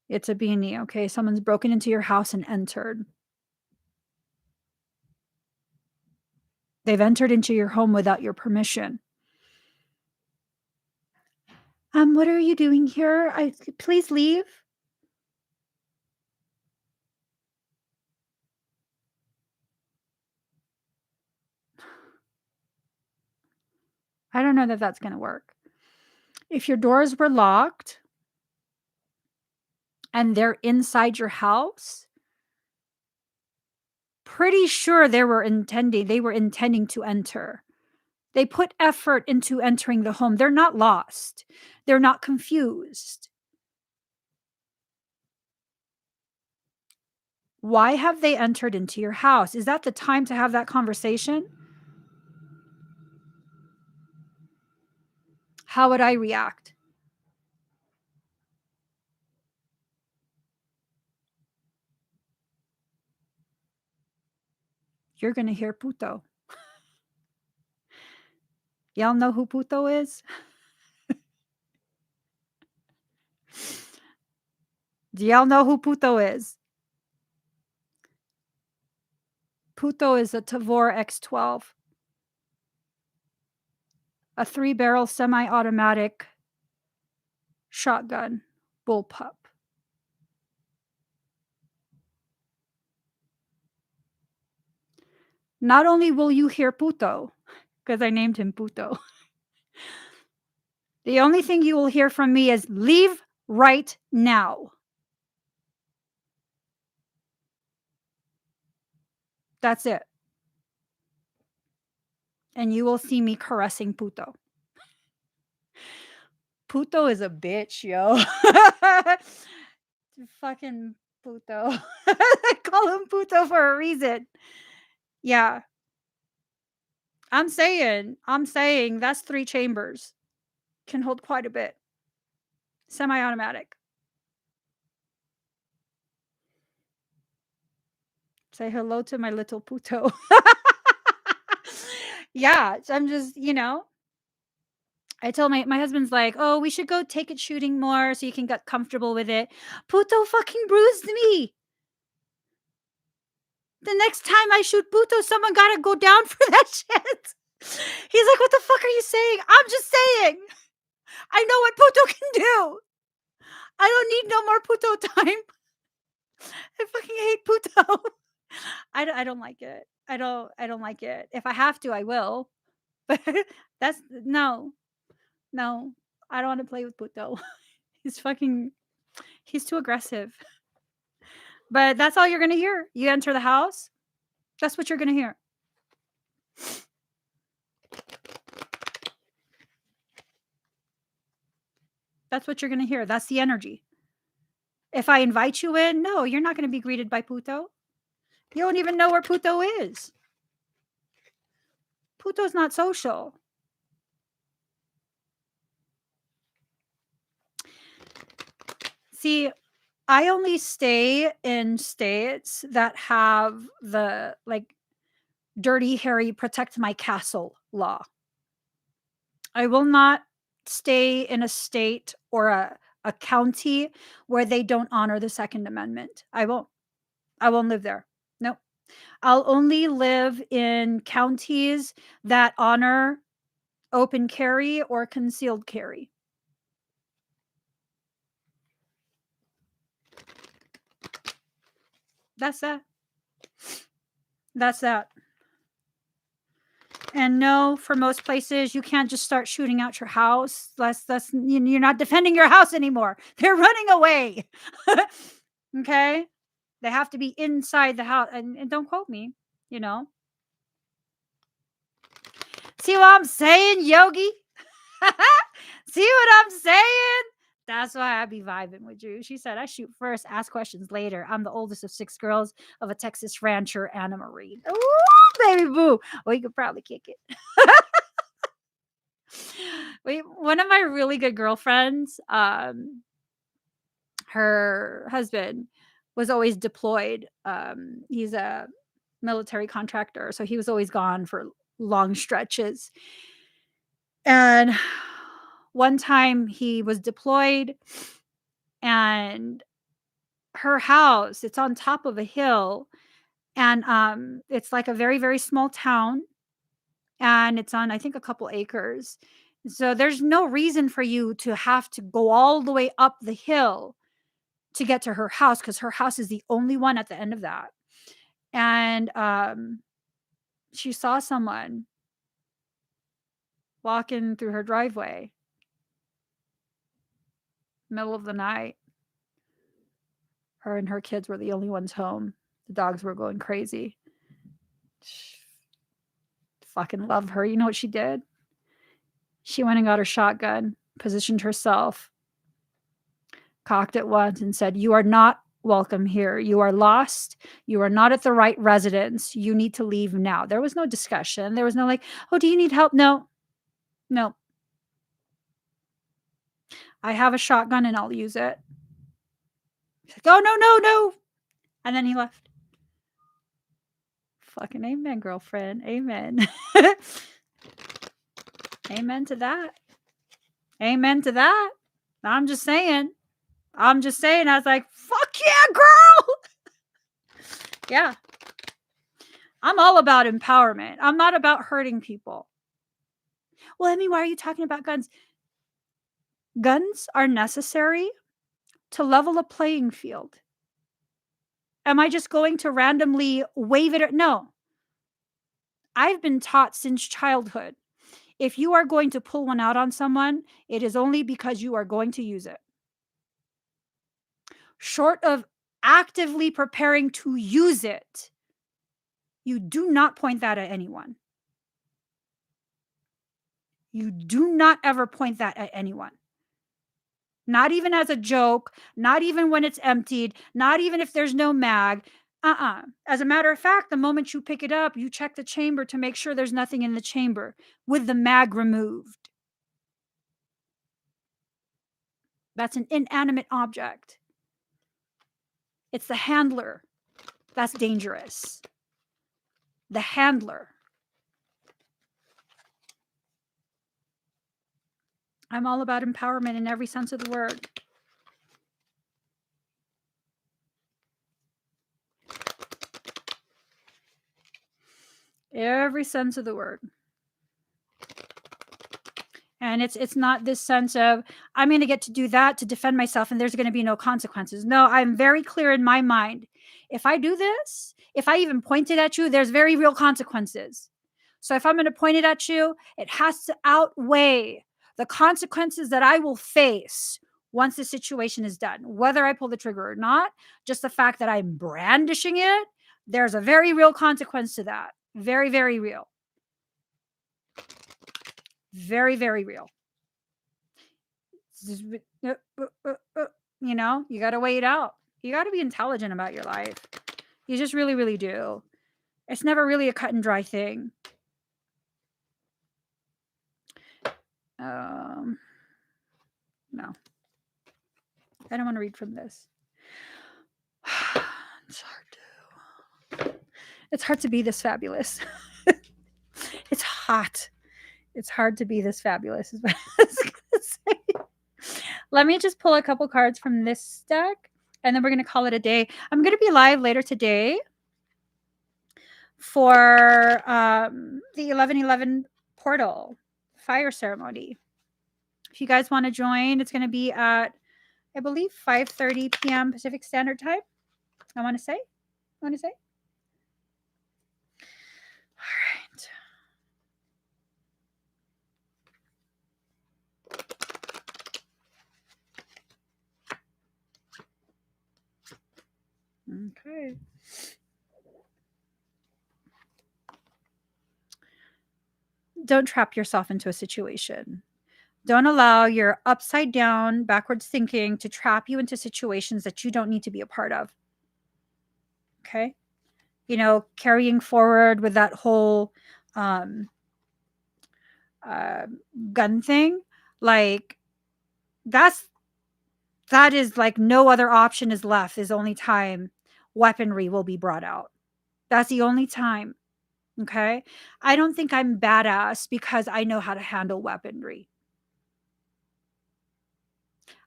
it's a beanie, okay? Someone's broken into your house and entered. They've entered into your home without your permission. What are you doing here? Please leave. I don't know that that's going to work. If your doors were locked and they're inside your house, pretty sure they were intending to enter. They put effort into entering the home. They're not lost. They're not confused. Why have they entered into your house? Is that the time to have that conversation? How would I react? You're going to hear puto. Y'all know who puto is? Do y'all know who puto is? Puto is a Tavor X12, a 3-barrel semi-automatic shotgun bullpup. Not only will you hear puto, because I named him Puto, the only thing you will hear from me is leave right now. That's it. And you will see me caressing Puto. Puto is a bitch, yo. Fucking Puto. I call him Puto for a reason. Yeah. I'm saying that's 3 chambers. Can hold quite a bit. Semi-automatic. Say hello to my little Puto. Yeah, so I'm just, I told my husband's like, "Oh, we should go take it shooting more so you can get comfortable with it." Puto fucking bruised me. The next time I shoot Puto, someone gotta go down for that shit. He's like, "What the fuck are you saying?" I'm just saying. I know what Puto can do. I don't need no more Puto time. I fucking hate Puto. I don't like it. I don't like it. If I have to, I will. But that's no. No. I don't want to play with Puto. He's too aggressive. But that's all you're going to hear. You enter the house, that's what you're going to hear. That's what you're going to hear. That's the energy. If I invite you in, no, you're not going to be greeted by Puto. You don't even know where Puto is. Puto's not social. See, I only stay in states that have the dirty, hairy, protect my castle law. I will not stay in a state or a county where they don't honor the Second Amendment. I won't. I won't live there. Nope. I'll only live in counties that honor open carry or concealed carry. That's that. That's that. And no, for most places, you can't just start shooting out your house. You're not defending your house anymore. They're running away. Okay? They have to be inside the house. And don't quote me, you know. See what I'm saying, Yogi? See what I'm saying? That's why I be vibing with you. She said, I shoot first, ask questions later. I'm the oldest of 6 girls of a Texas rancher and a Marine. Ooh, baby boo. Well, you could probably kick it. Wait, one of my really good girlfriends, her husband was always deployed. He's a military contractor, so he was always gone for long stretches. And one time he was deployed, and her house, it's on top of a hill, and it's like a very, very small town, and it's on, I think, a couple acres. So there's no reason for you to have to go all the way up the hill to get to her house, because her house is the only one at the end of that. And she saw someone walking through her driveway. middle of the night. Her and her kids were the only ones home. The dogs were going crazy. Fucking love her. You know what she did? She went and got her shotgun, positioned herself, cocked it once, and said, "You are not welcome here. You are lost. You are not at the right residence. You need to leave now." There was no discussion. There was no like, "Oh, do you need help?" No, no. I have a shotgun and I'll use it. He's like, "Oh, no, no, no." And then he left. Fucking amen, girlfriend. Amen. Amen to that. Amen to that. I'm just saying. I was like, fuck yeah, girl. Yeah. I'm all about empowerment. I'm not about hurting people. Well, Emmie, why are you talking about guns? Guns are necessary to level a playing field. Am I just going to randomly wave it? No. I've been taught since childhood. If you are going to pull one out on someone, it is only because you are going to use it. Short of actively preparing to use it, you do not point that at anyone. You do not ever point that at anyone. Not even as a joke, not even when it's emptied, not even if there's no mag. As a matter of fact, the moment you pick it up, you check the chamber to make sure there's nothing in the chamber with the mag removed. That's an inanimate object. It's the handler that's dangerous. The handler. I'm all about empowerment in every sense of the word. Every sense of the word. And it's not this sense of, I'm going to get to do that to defend myself and there's going to be no consequences. No, I'm very clear in my mind. If I do this, if I even point it at you, there's very real consequences. So if I'm going to point it at you, it has to outweigh the consequences that I will face once the situation is done. Whether I pull the trigger or not, just the fact that I'm brandishing it, there's a very real consequence to that. Very, very real. Very, very real. You know, you got to weigh it out. You got to be intelligent about your life. You just really, really do. It's never really a cut and dry thing. No. I don't want to read from this. It's hard to be this fabulous. It's hot. It's hard to be this fabulous, is what I was going to say. Let me just pull a couple cards from this deck, and then we're going to call it a day. I'm going to be live later today for the 11/11 portal fire ceremony. If you guys want to join, it's going to be at, I believe, 5:30 p.m. Pacific Standard Time. I want to say. All right. Okay. Don't trap yourself into a situation. Don't allow your upside down, backwards thinking to trap you into situations that you don't need to be a part of. Okay? You know, carrying forward with that whole gun thing, like that is like no other option is left, is only time weaponry will be brought out. That's the only time. Okay? I don't think I'm badass because I know how to handle weaponry.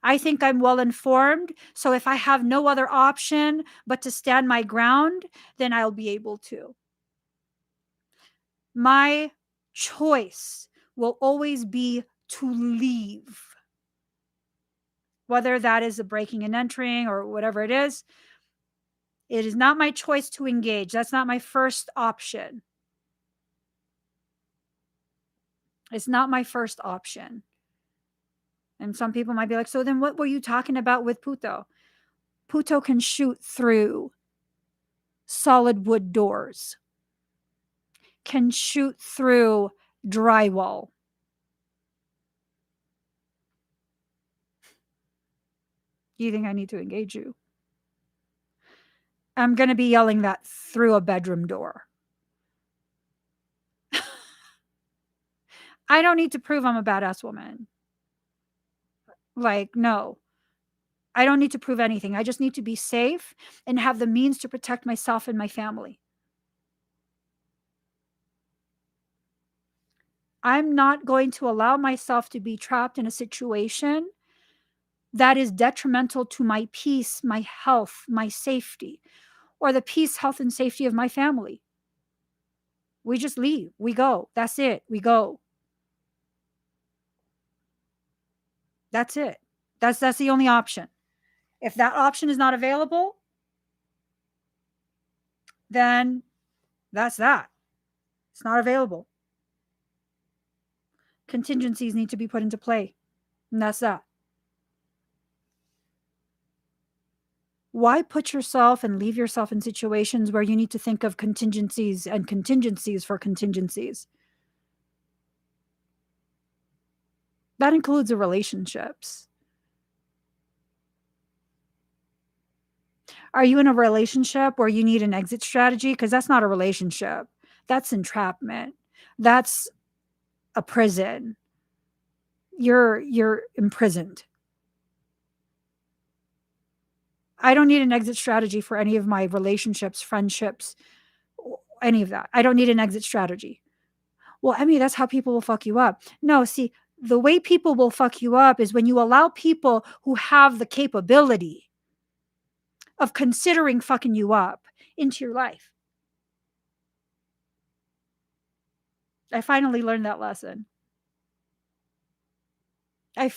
I think I'm well informed. So if I have no other option but to stand my ground, then I'll be able to. My choice will always be to leave. Whether that is a breaking and entering or whatever it is not my choice to engage. That's not my first option. It's not my first option. And some people might be like, so then what were you talking about with Puto? Puto can shoot through solid wood doors, can shoot through drywall. Do you think I need to engage you? I'm going to be yelling that through a bedroom door. I don't need to prove I'm a badass woman. Like, no. I don't need to prove anything. I just need to be safe and have the means to protect myself and my family. I'm not going to allow myself to be trapped in a situation that is detrimental to my peace, my health, my safety, or the peace, health, and safety of my family. We just leave. We go. That's it. We go. That's it. That's the only option. If that option is not available, then that's that. It's not available. Contingencies need to be put into play, and that's that. Why put yourself and leave yourself in situations where you need to think of contingencies and contingencies for contingencies? That includes the relationships. Are you in a relationship where you need an exit strategy? Because that's not a relationship. That's entrapment. That's a prison. You're imprisoned. I don't need an exit strategy for any of my relationships, friendships, any of that. I don't need an exit strategy. Well, Emmie, that's how people will fuck you up. No, see, the way people will fuck you up is when you allow people who have the capability of considering fucking you up into your life. I finally learned that lesson. And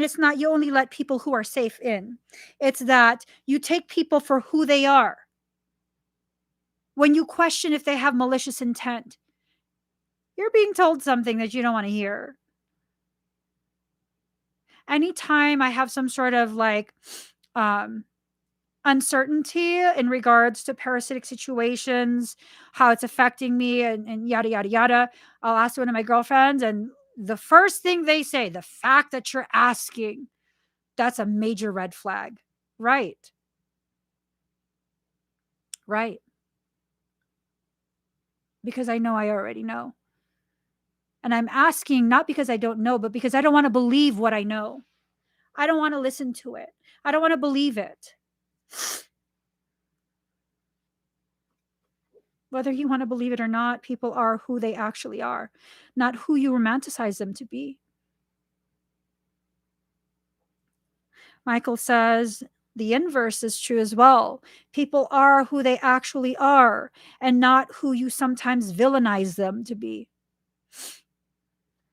it's not you only let people who are safe in. It's that you take people for who they are. When you question if they have malicious intent, you're being told something that you don't want to hear. Anytime I have some sort of like uncertainty in regards to parasitic situations, how it's affecting me, and yada, yada, yada, I'll ask one of my girlfriends, and the first thing they say, the fact that you're asking, that's a major red flag. Right. Right. Because I know I already know. And I'm asking not because I don't know, but because I don't want to believe what I know. I don't want to listen to it. I don't want to believe it. Whether you want to believe it or not, people are who they actually are, not who you romanticize them to be. Michael says the inverse is true as well. People are who they actually are and not who you sometimes villainize them to be.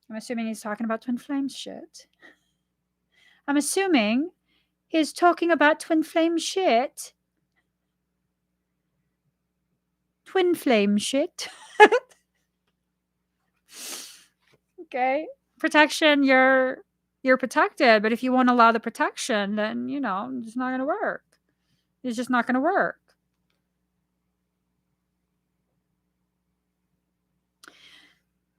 I'm assuming he's talking about twin flame shit. I'm assuming he's talking about twin flame shit. Twin flame shit. Okay. Protection, you're protected, but if you won't allow the protection, then it's not going to work. It's just not going to work.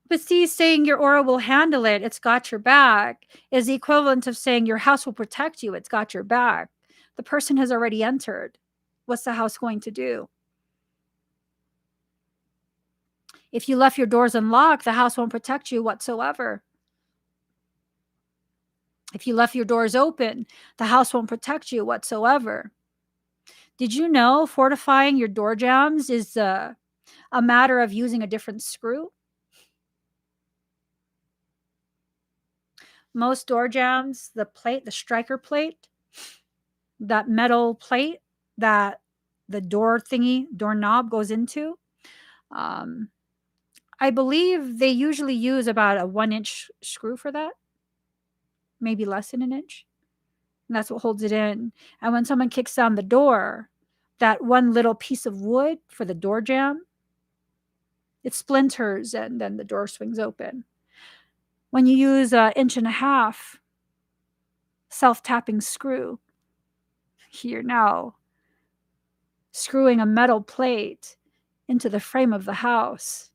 But see, saying your aura will handle it, it's got your back, is the equivalent of saying your house will protect you, it's got your back. The person has already entered. What's the house going to do? If you left your doors unlocked, the house won't protect you whatsoever. If you left your doors open, the house won't protect you whatsoever. Did you know fortifying your door jambs is a matter of using a different screw? Most door jambs, the striker plate, that metal plate that the doorknob goes into, I believe they usually use about a 1-inch screw for that, maybe less than an inch. And that's what holds it in. And when someone kicks down the door, that one little piece of wood for the door jamb, it splinters and then the door swings open. when you use an 1.5 inch self-tapping screw, you're now screwing a metal plate into the frame of the house.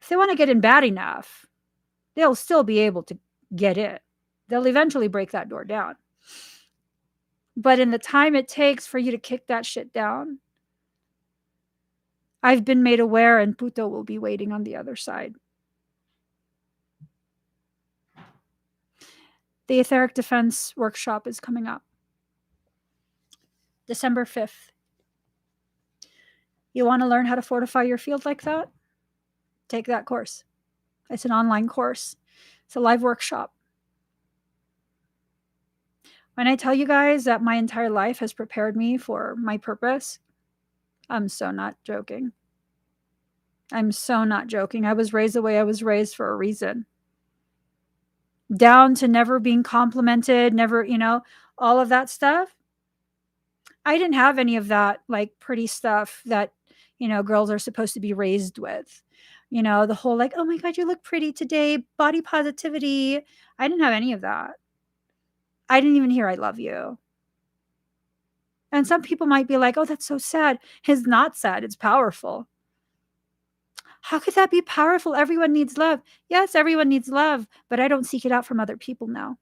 If they want to get in bad enough, they'll still be able to get in. They'll eventually break that door down. But in the time it takes for you to kick that shit down, I've been made aware, and Puto will be waiting on the other side. The Etheric Defense Workshop is coming up December 5th. You want to learn how to fortify your field like that? Take that course. It's an online course. It's a live workshop. When I tell you guys that my entire life has prepared me for my purpose, I'm so not joking. I'm so not joking. I was raised the way I was raised for a reason. Down to never being complimented, never, all of that stuff. I didn't have any of that, like, pretty stuff that, girls are supposed to be raised with. The whole, like, oh my God, you look pretty today, body positivity. I didn't have any of that. I didn't even hear I love you. And some people might be like, oh, that's so sad. It's not sad. It's powerful. How could that be powerful? Everyone needs love. Yes, everyone needs love, but I don't seek it out from other people now.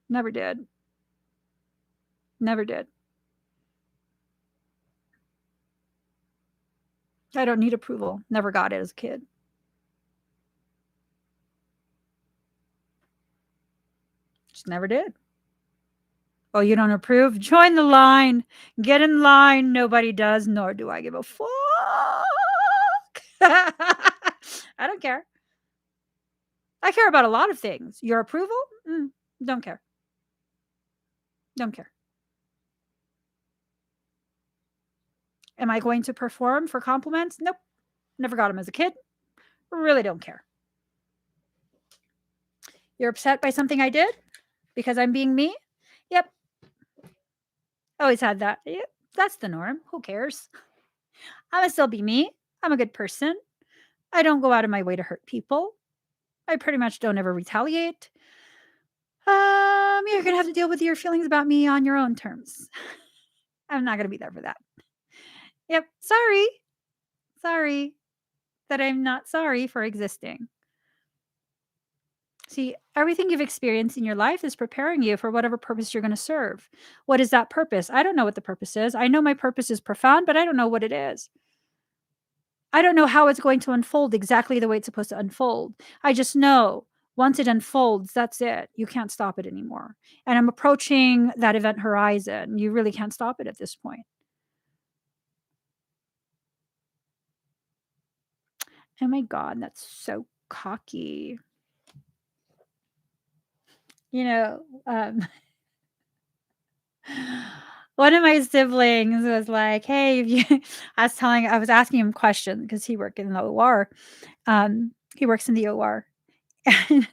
Never did. Never did. I don't need approval. Never got it as a kid. Just never did. Oh, you don't approve? Join the line. Get in line. Nobody does, nor do I give a fuck. I don't care. I care about a lot of things. Your approval? Don't care. Don't care. Am I going to perform for compliments? Nope. Never got them as a kid. Really don't care. You're upset by something I did because I'm being me? Yep. Always had that. Yep. That's the norm. Who cares? I'm gonna still be me. I'm a good person. I don't go out of my way to hurt people. I pretty much don't ever retaliate. You're gonna have to deal with your feelings about me on your own terms. I'm not gonna be there for that. Yep. Sorry that I'm not sorry for existing. See, everything you've experienced in your life is preparing you for whatever purpose you're going to serve. What is that purpose? I don't know what the purpose is. I know my purpose is profound, but I don't know what it is. I don't know how it's going to unfold exactly the way it's supposed to unfold. I just know once it unfolds, that's it. You can't stop it anymore. And I'm approaching that event horizon. You really can't stop it at this point. Oh my God, that's so cocky. One of my siblings was like, "Hey, if you," I was asking him questions because he worked in the OR. He works in the OR. And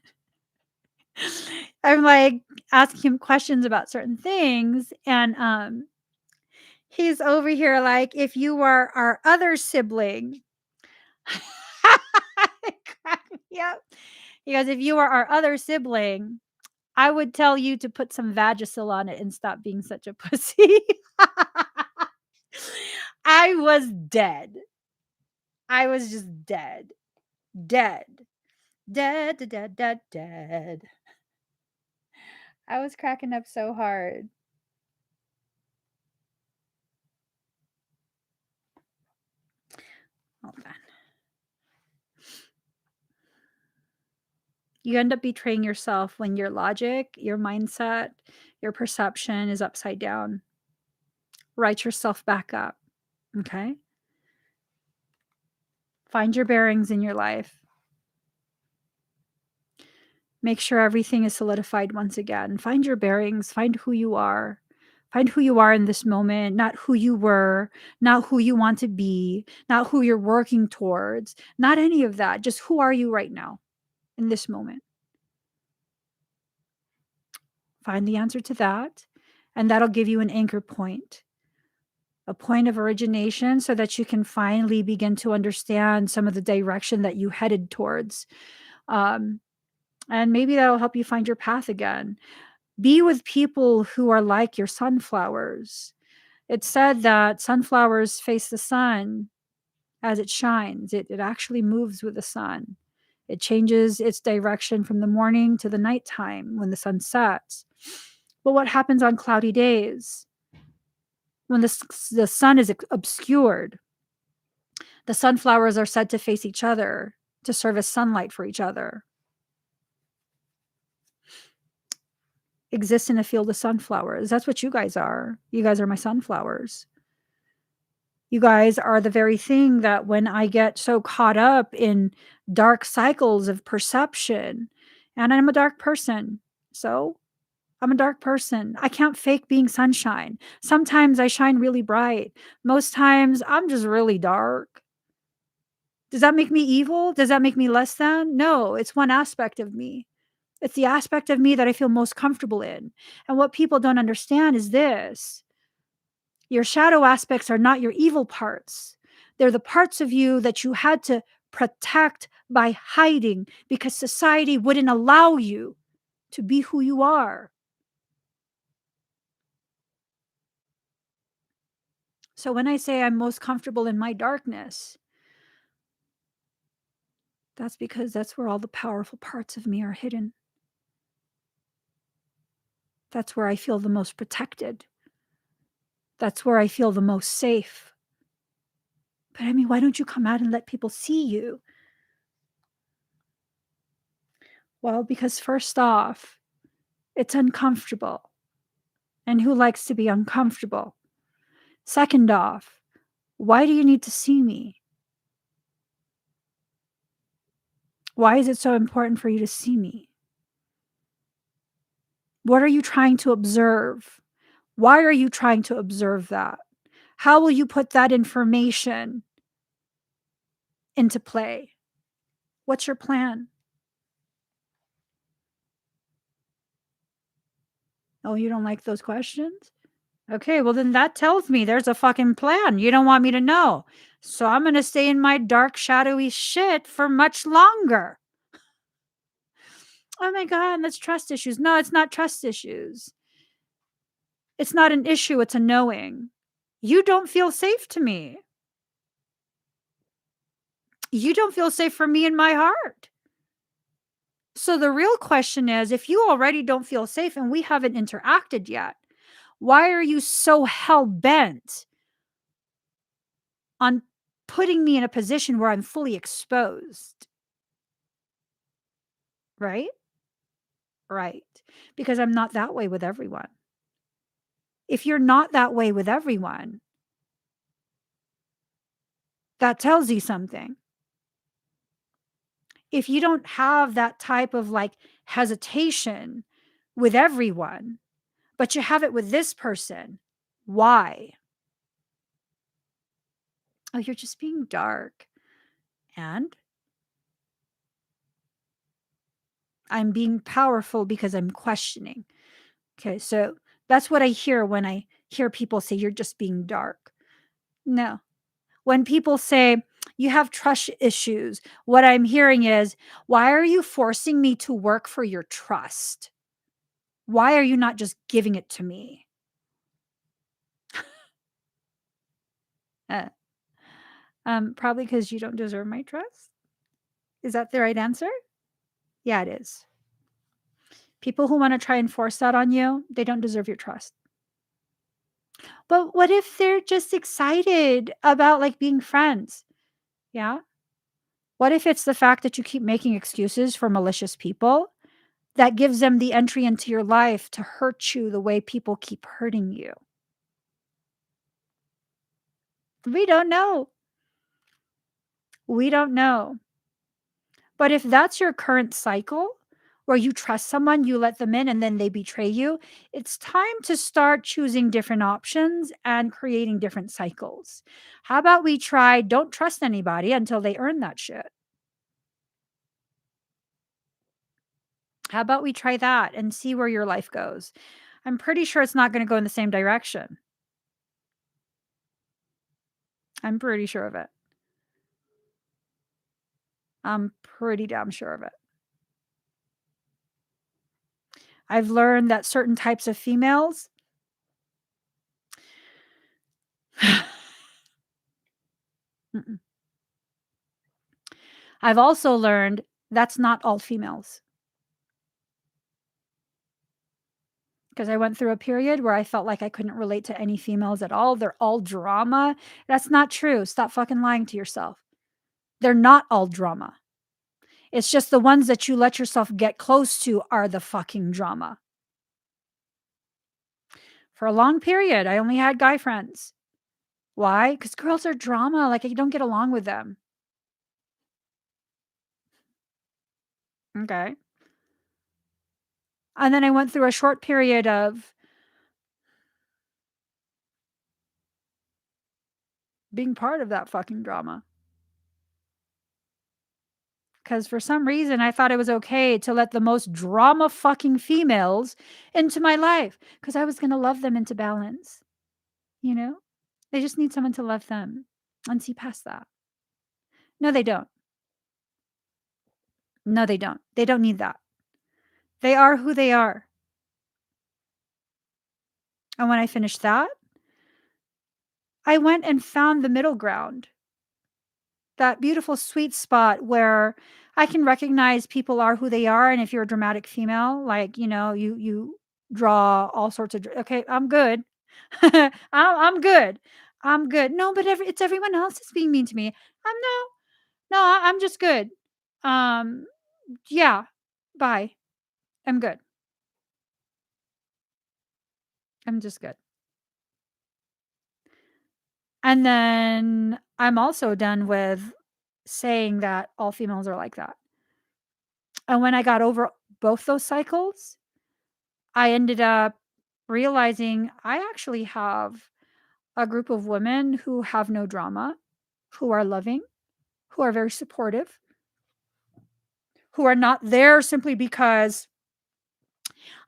I'm like asking him questions about certain things, and he's over here like, "If you were our other sibling," it cracked me up. He goes, "If you were our other sibling, I would tell you to put some Vagisil on it and stop being such a pussy." I was dead. I was just dead. Dead. Dead, dead, dead, dead, dead. I was cracking up so hard. Hold on. You end up betraying yourself when your logic, your mindset, your perception is upside down. Write yourself back up. Okay? Find your bearings in your life. Make sure everything is solidified once again. Find your bearings. Find who you are. Find who you are in this moment, not who you were, not who you want to be, not who you're working towards, not any of that. Just who are you right now in this moment? Find the answer to that, and that'll give you an anchor point a point of origination so that you can finally begin to understand some of the direction that you headed towards. Um, and maybe that'll help you find your path again. Be with people who are like your sunflowers. It's said that sunflowers face the sun as it shines. It actually moves with the sun. It changes its direction from the morning to the nighttime when the sun sets. But what happens on cloudy days? When the sun is obscured, the sunflowers are said to face each other to serve as sunlight for each other. Exist in a field of sunflowers. That's what you guys are. You guys are my sunflowers. You guys are the very thing that when I get so caught up in dark cycles of perception, and I'm a dark person. So I'm a dark person. I can't fake being sunshine. Sometimes I shine really bright. Most times I'm just really dark. Does that make me evil? Does that make me less than? No, it's one aspect of me. It's the aspect of me that I feel most comfortable in. And what people don't understand is this: your shadow aspects are not your evil parts. They're the parts of you that you had to protect by hiding because society wouldn't allow you to be who you are. So when I say I'm most comfortable in my darkness, that's because that's where all the powerful parts of me are hidden. That's where I feel the most protected. That's where I feel the most safe. But I mean, why don't you come out and let people see you? Well, because first off, it's uncomfortable. And who likes to be uncomfortable? Second off, why do you need to see me? Why is it so important for you to see me? What are you trying to observe? Why are you trying to observe that? How will you put that information into play? What's your plan? Oh, you don't like those questions? Okay, well, then that tells me there's a fucking plan. You don't want me to know. So I'm going to stay in my dark, shadowy shit for much longer. Oh my God, that's trust issues. No, it's not trust issues. It's not an issue, it's a knowing. You don't feel safe to me. You don't feel safe for me in my heart. So the real question is, if you already don't feel safe and we haven't interacted yet, why are you so hell bent on putting me in a position where I'm fully exposed? Right? Right. Because I'm not that way with everyone. If you're not that way with everyone, that tells you something. If you don't have that type of like hesitation with everyone, but you have it with this person, why? Oh, you're just being dark. And I'm being powerful because I'm questioning. Okay, so that's what I hear when I hear people say you're just being dark. No. When people say you have trust issues, what I'm hearing is, why are you forcing me to work for your trust? Why are you not just giving it to me? Uh, probably because you don't deserve my trust. Is that the right answer? Yeah, it is. People who want to try and force that on you, they don't deserve your trust. But what if they're just excited about like being friends? Yeah. What if it's the fact that you keep making excuses for malicious people that gives them the entry into your life to hurt you the way people keep hurting you? We don't know. We don't know. But if that's your current cycle, where you trust someone, you let them in, and then they betray you, it's time to start choosing different options and creating different cycles. How about we try don't trust anybody until they earn that shit? How about we try that and see where your life goes? I'm pretty sure it's not going to go in the same direction. I'm pretty sure of it. I'm pretty damn sure of it. I've learned that certain types of females Mm-mm. I've also learned that's not all females. Because I went through a period where I felt like I couldn't relate to any females at all. They're all drama. That's not true. Stop fucking lying to yourself. They're not all drama. It's just the ones that you let yourself get close to are the fucking drama. For a long period, I only had guy friends. Why? Because girls are drama. Like, I don't get along with them. Okay. And then I went through a short period of being part of that fucking drama. Because for some reason, I thought it was okay to let the most drama fucking females into my life because I was going to love them into balance. You know, they just need someone to love them and see past that. No, they don't. No, they don't. They don't need that. They are who they are. And when I finished that, I went and found the middle ground, that beautiful sweet spot where I can recognize people are who they are. And if you're a dramatic female, like, you draw all sorts of, okay, I'm good. I'm good. I'm good. No, but it's everyone else that's being mean to me. I'm no, I'm just good. Um, yeah, bye. I'm good. I'm just good. And then I'm also done with saying that all females are like that. And when I got over both those cycles, I ended up realizing I actually have a group of women who have no drama, who are loving, who are very supportive, who are not there simply because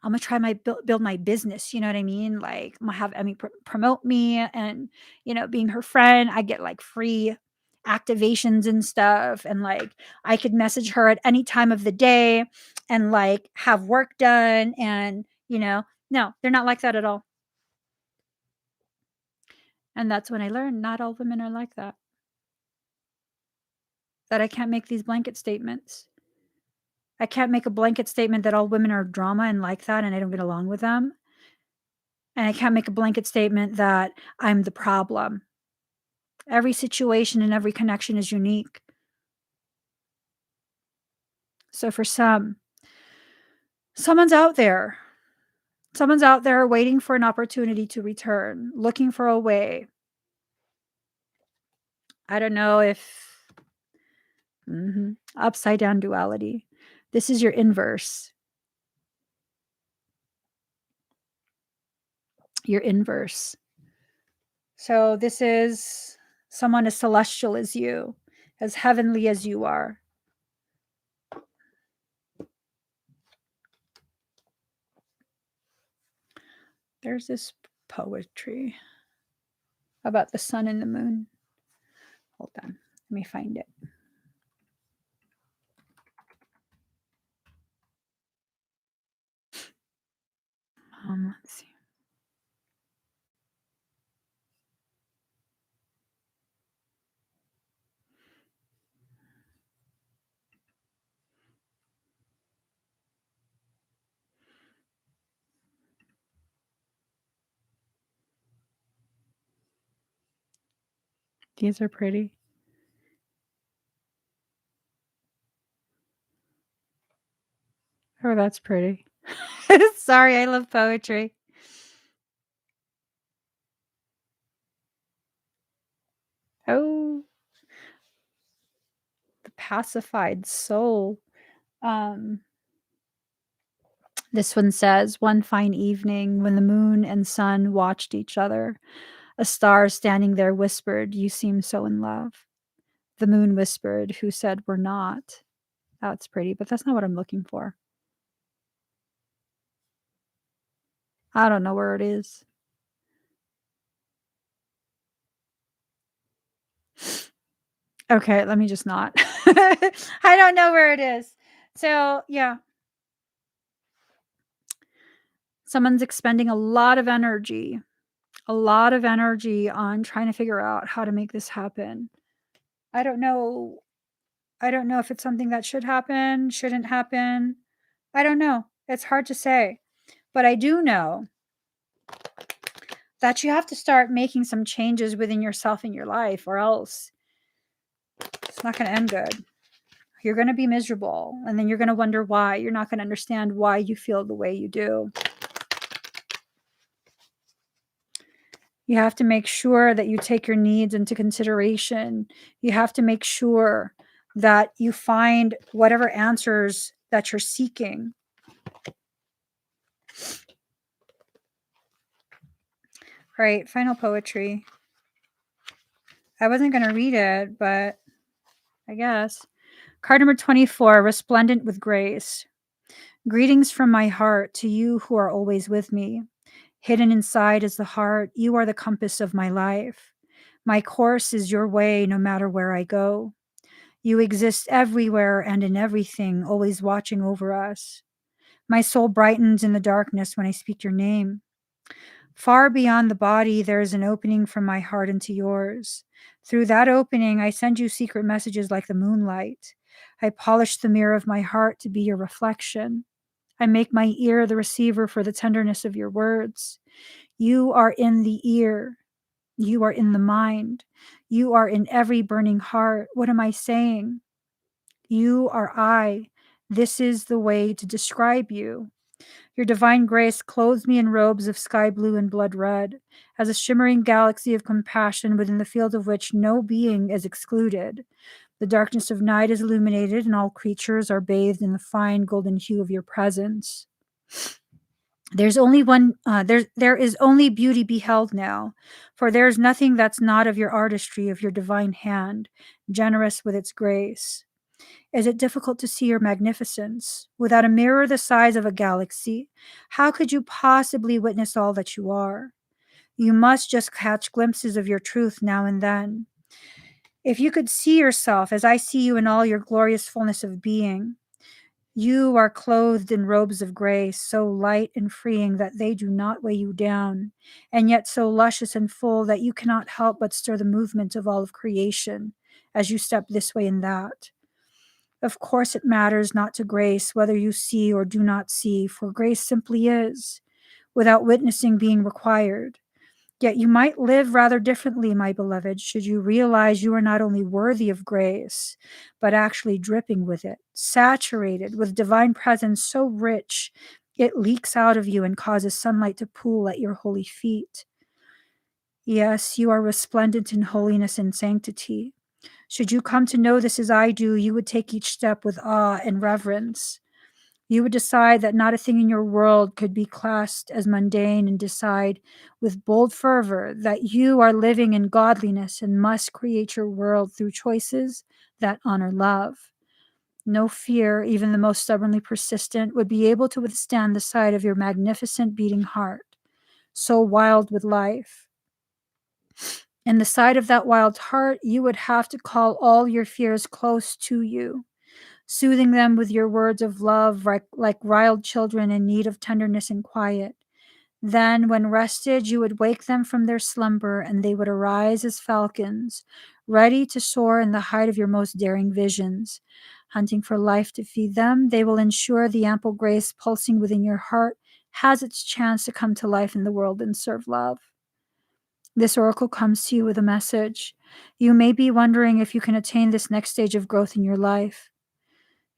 I'm gonna try my build my business. You know what I mean? Like, I'm gonna have Emmie promote me, and being her friend, I get like free activations and stuff, and like I could message her at any time of the day, and like have work done, and no, they're not like that at all. And that's when I learned not all women are like that. That I can't make these blanket statements. I can't make a blanket statement that all women are drama and like that, and I don't get along with them. And I can't make a blanket statement that I'm the problem. Every situation and every connection is unique. So for someone's out there. Someone's out there waiting for an opportunity to return, looking for a way. I don't know if upside down duality. This is your inverse. Your inverse. So this is someone as celestial as you, as heavenly as you are. There's this poetry about the sun and the moon. Hold on. Let me find it. Let's see. These are pretty. Oh, that's pretty. Sorry, I love poetry. Oh, the pacified soul. This one says, one fine evening when the moon and sun watched each other, a star standing there whispered, "You seem so in love." The moon whispered, "Who said we're not?" That's pretty, but that's not what I'm looking for. I don't know where it is. Okay, let me just not. I don't know where it is. So, yeah. Someone's expending a lot of energy on trying to figure out how to make this happen. I don't know. I don't know if it's something that should happen, shouldn't happen. I don't know. It's hard to say. But I do know that you have to start making some changes within yourself and your life, or else it's not going to end good. You're going to be miserable, and then you're going to wonder why. You're not going to understand why you feel the way you do. You have to make sure that you take your needs into consideration. You have to make sure that you find whatever answers that you're seeking. All right, final poetry. I wasn't going to read it, but I guess. Card number 24, Resplendent with Grace. Greetings from my heart to you who are always with me. Hidden inside is the heart. You are the compass of my life. My course is your way no matter where I go. You exist everywhere and in everything, always watching over us. My soul brightens in the darkness when I speak your name. Far beyond the body, there is an opening from my heart into yours. Through that opening, I send you secret messages like the moonlight. I polish the mirror of my heart to be your reflection. I make my ear the receiver for the tenderness of your words. You are in the ear. You are in the mind. You are in every burning heart. What am I saying? You are I. This is the way to describe you. Your divine grace clothes me in robes of sky blue and blood red, as a shimmering galaxy of compassion within the field of which no being is excluded. The darkness of night is illuminated, and all creatures are bathed in the fine golden hue of your presence. There's only one. There is only beauty beheld now, for there is nothing that's not of your artistry, of your divine hand, generous with its grace. Is it difficult to see your magnificence? Without a mirror the size of a galaxy, how could you possibly witness all that you are? You must just catch glimpses of your truth now and then. If you could see yourself as I see you in all your glorious fullness of being, you are clothed in robes of grace, so light and freeing that they do not weigh you down, and yet so luscious and full that you cannot help but stir the movement of all of creation as you step this way and that. Of course, it matters not to grace whether you see or do not see, for grace simply is, without witnessing being required. Yet you might live rather differently, my beloved, should you realize you are not only worthy of grace, but actually dripping with it, saturated with divine presence so rich it leaks out of you and causes sunlight to pool at your holy feet. Yes, you are resplendent in holiness and sanctity. Should you come to know this as I do, you would take each step with awe and reverence. You would decide that not a thing in your world could be classed as mundane, and decide with bold fervor that you are living in godliness and must create your world through choices that honor love. No fear, even the most stubbornly persistent, would be able to withstand the sight of your magnificent beating heart, so wild with life. In the sight of that wild heart, you would have to call all your fears close to you, soothing them with your words of love like riled children in need of tenderness and quiet. Then, when rested, you would wake them from their slumber, and they would arise as falcons, ready to soar in the height of your most daring visions. Hunting for life to feed them, they will ensure the ample grace pulsing within your heart has its chance to come to life in the world and serve love. This oracle comes to you with a message. You may be wondering if you can attain this next stage of growth in your life.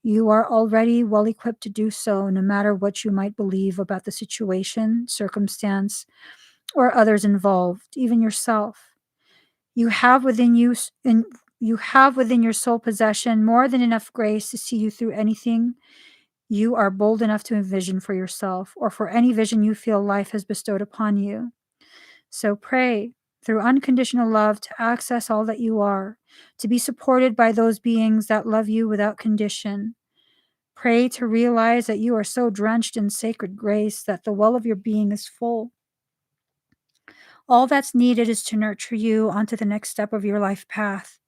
You are already well equipped to do so, no matter what you might believe about the situation, circumstance, or others involved, even yourself. You have within your sole possession more than enough grace to see you through anything you are bold enough to envision for yourself, or for any vision you feel life has bestowed upon you. So pray through unconditional love to access all that you are, to be supported by those beings that love you without condition. Pray to realize that you are so drenched in sacred grace that the well of your being is full. All that's needed is to nurture you onto the next step of your life path.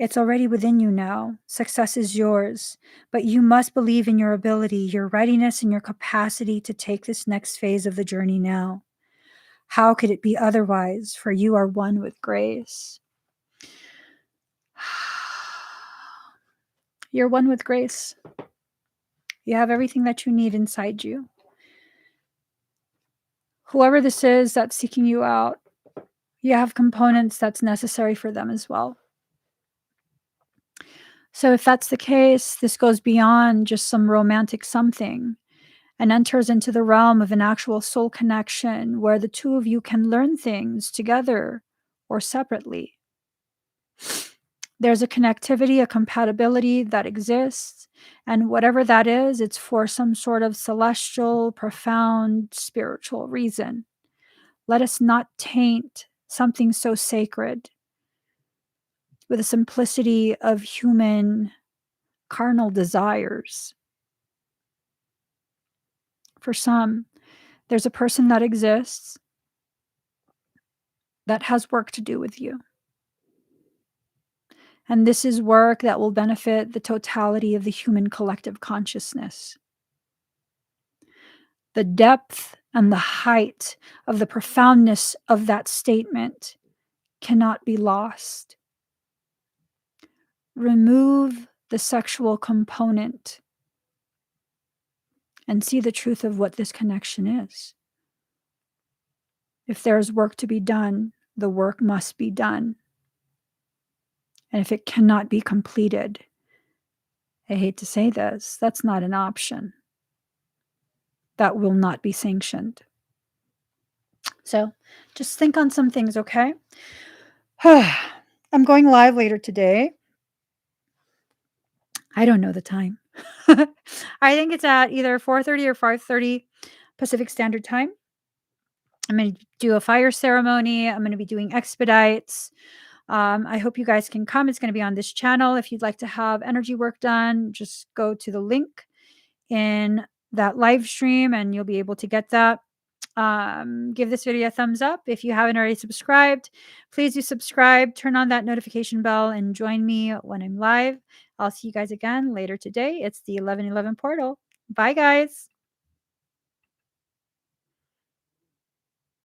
It's already within you now. Success is yours, but you must believe in your ability, your readiness, and your capacity to take this next phase of the journey now. How could it be otherwise? For you are one with grace. You're one with grace. You have everything that you need inside you. Whoever this is that's seeking you out, you have components that's necessary for them as well. So if that's the case, this goes beyond just some romantic something and enters into the realm of an actual soul connection where the two of you can learn things together or separately. There's a connectivity, a compatibility that exists, and whatever that is, it's for some sort of celestial, profound, spiritual reason. Let us not taint something so sacred with the simplicity of human carnal desires. For some, there's a person that exists that has work to do with you. And this is work that will benefit the totality of the human collective consciousness. The depth and the height of the profoundness of that statement cannot be lost. Remove the sexual component and see the truth of what this connection is. If there is work to be done, the work must be done. And if it cannot be completed, I hate to say this, that's not an option. That will not be sanctioned. So just think on some things, okay? I'm going live later today. I don't know the time. I think it's at either 4:30 or 5:30 Pacific Standard Time. I'm going to do a fire ceremony. I'm going to be doing expedites. I hope you guys can come. It's going to be on this channel. If you'd like to have energy work done, just go to the link in that live stream and you'll be able to get that. Give this video a thumbs up. If you haven't already subscribed, please do subscribe, turn on that notification bell, and join me when I'm live. I'll see you guys again later today. It's the 1111 portal. Bye, guys.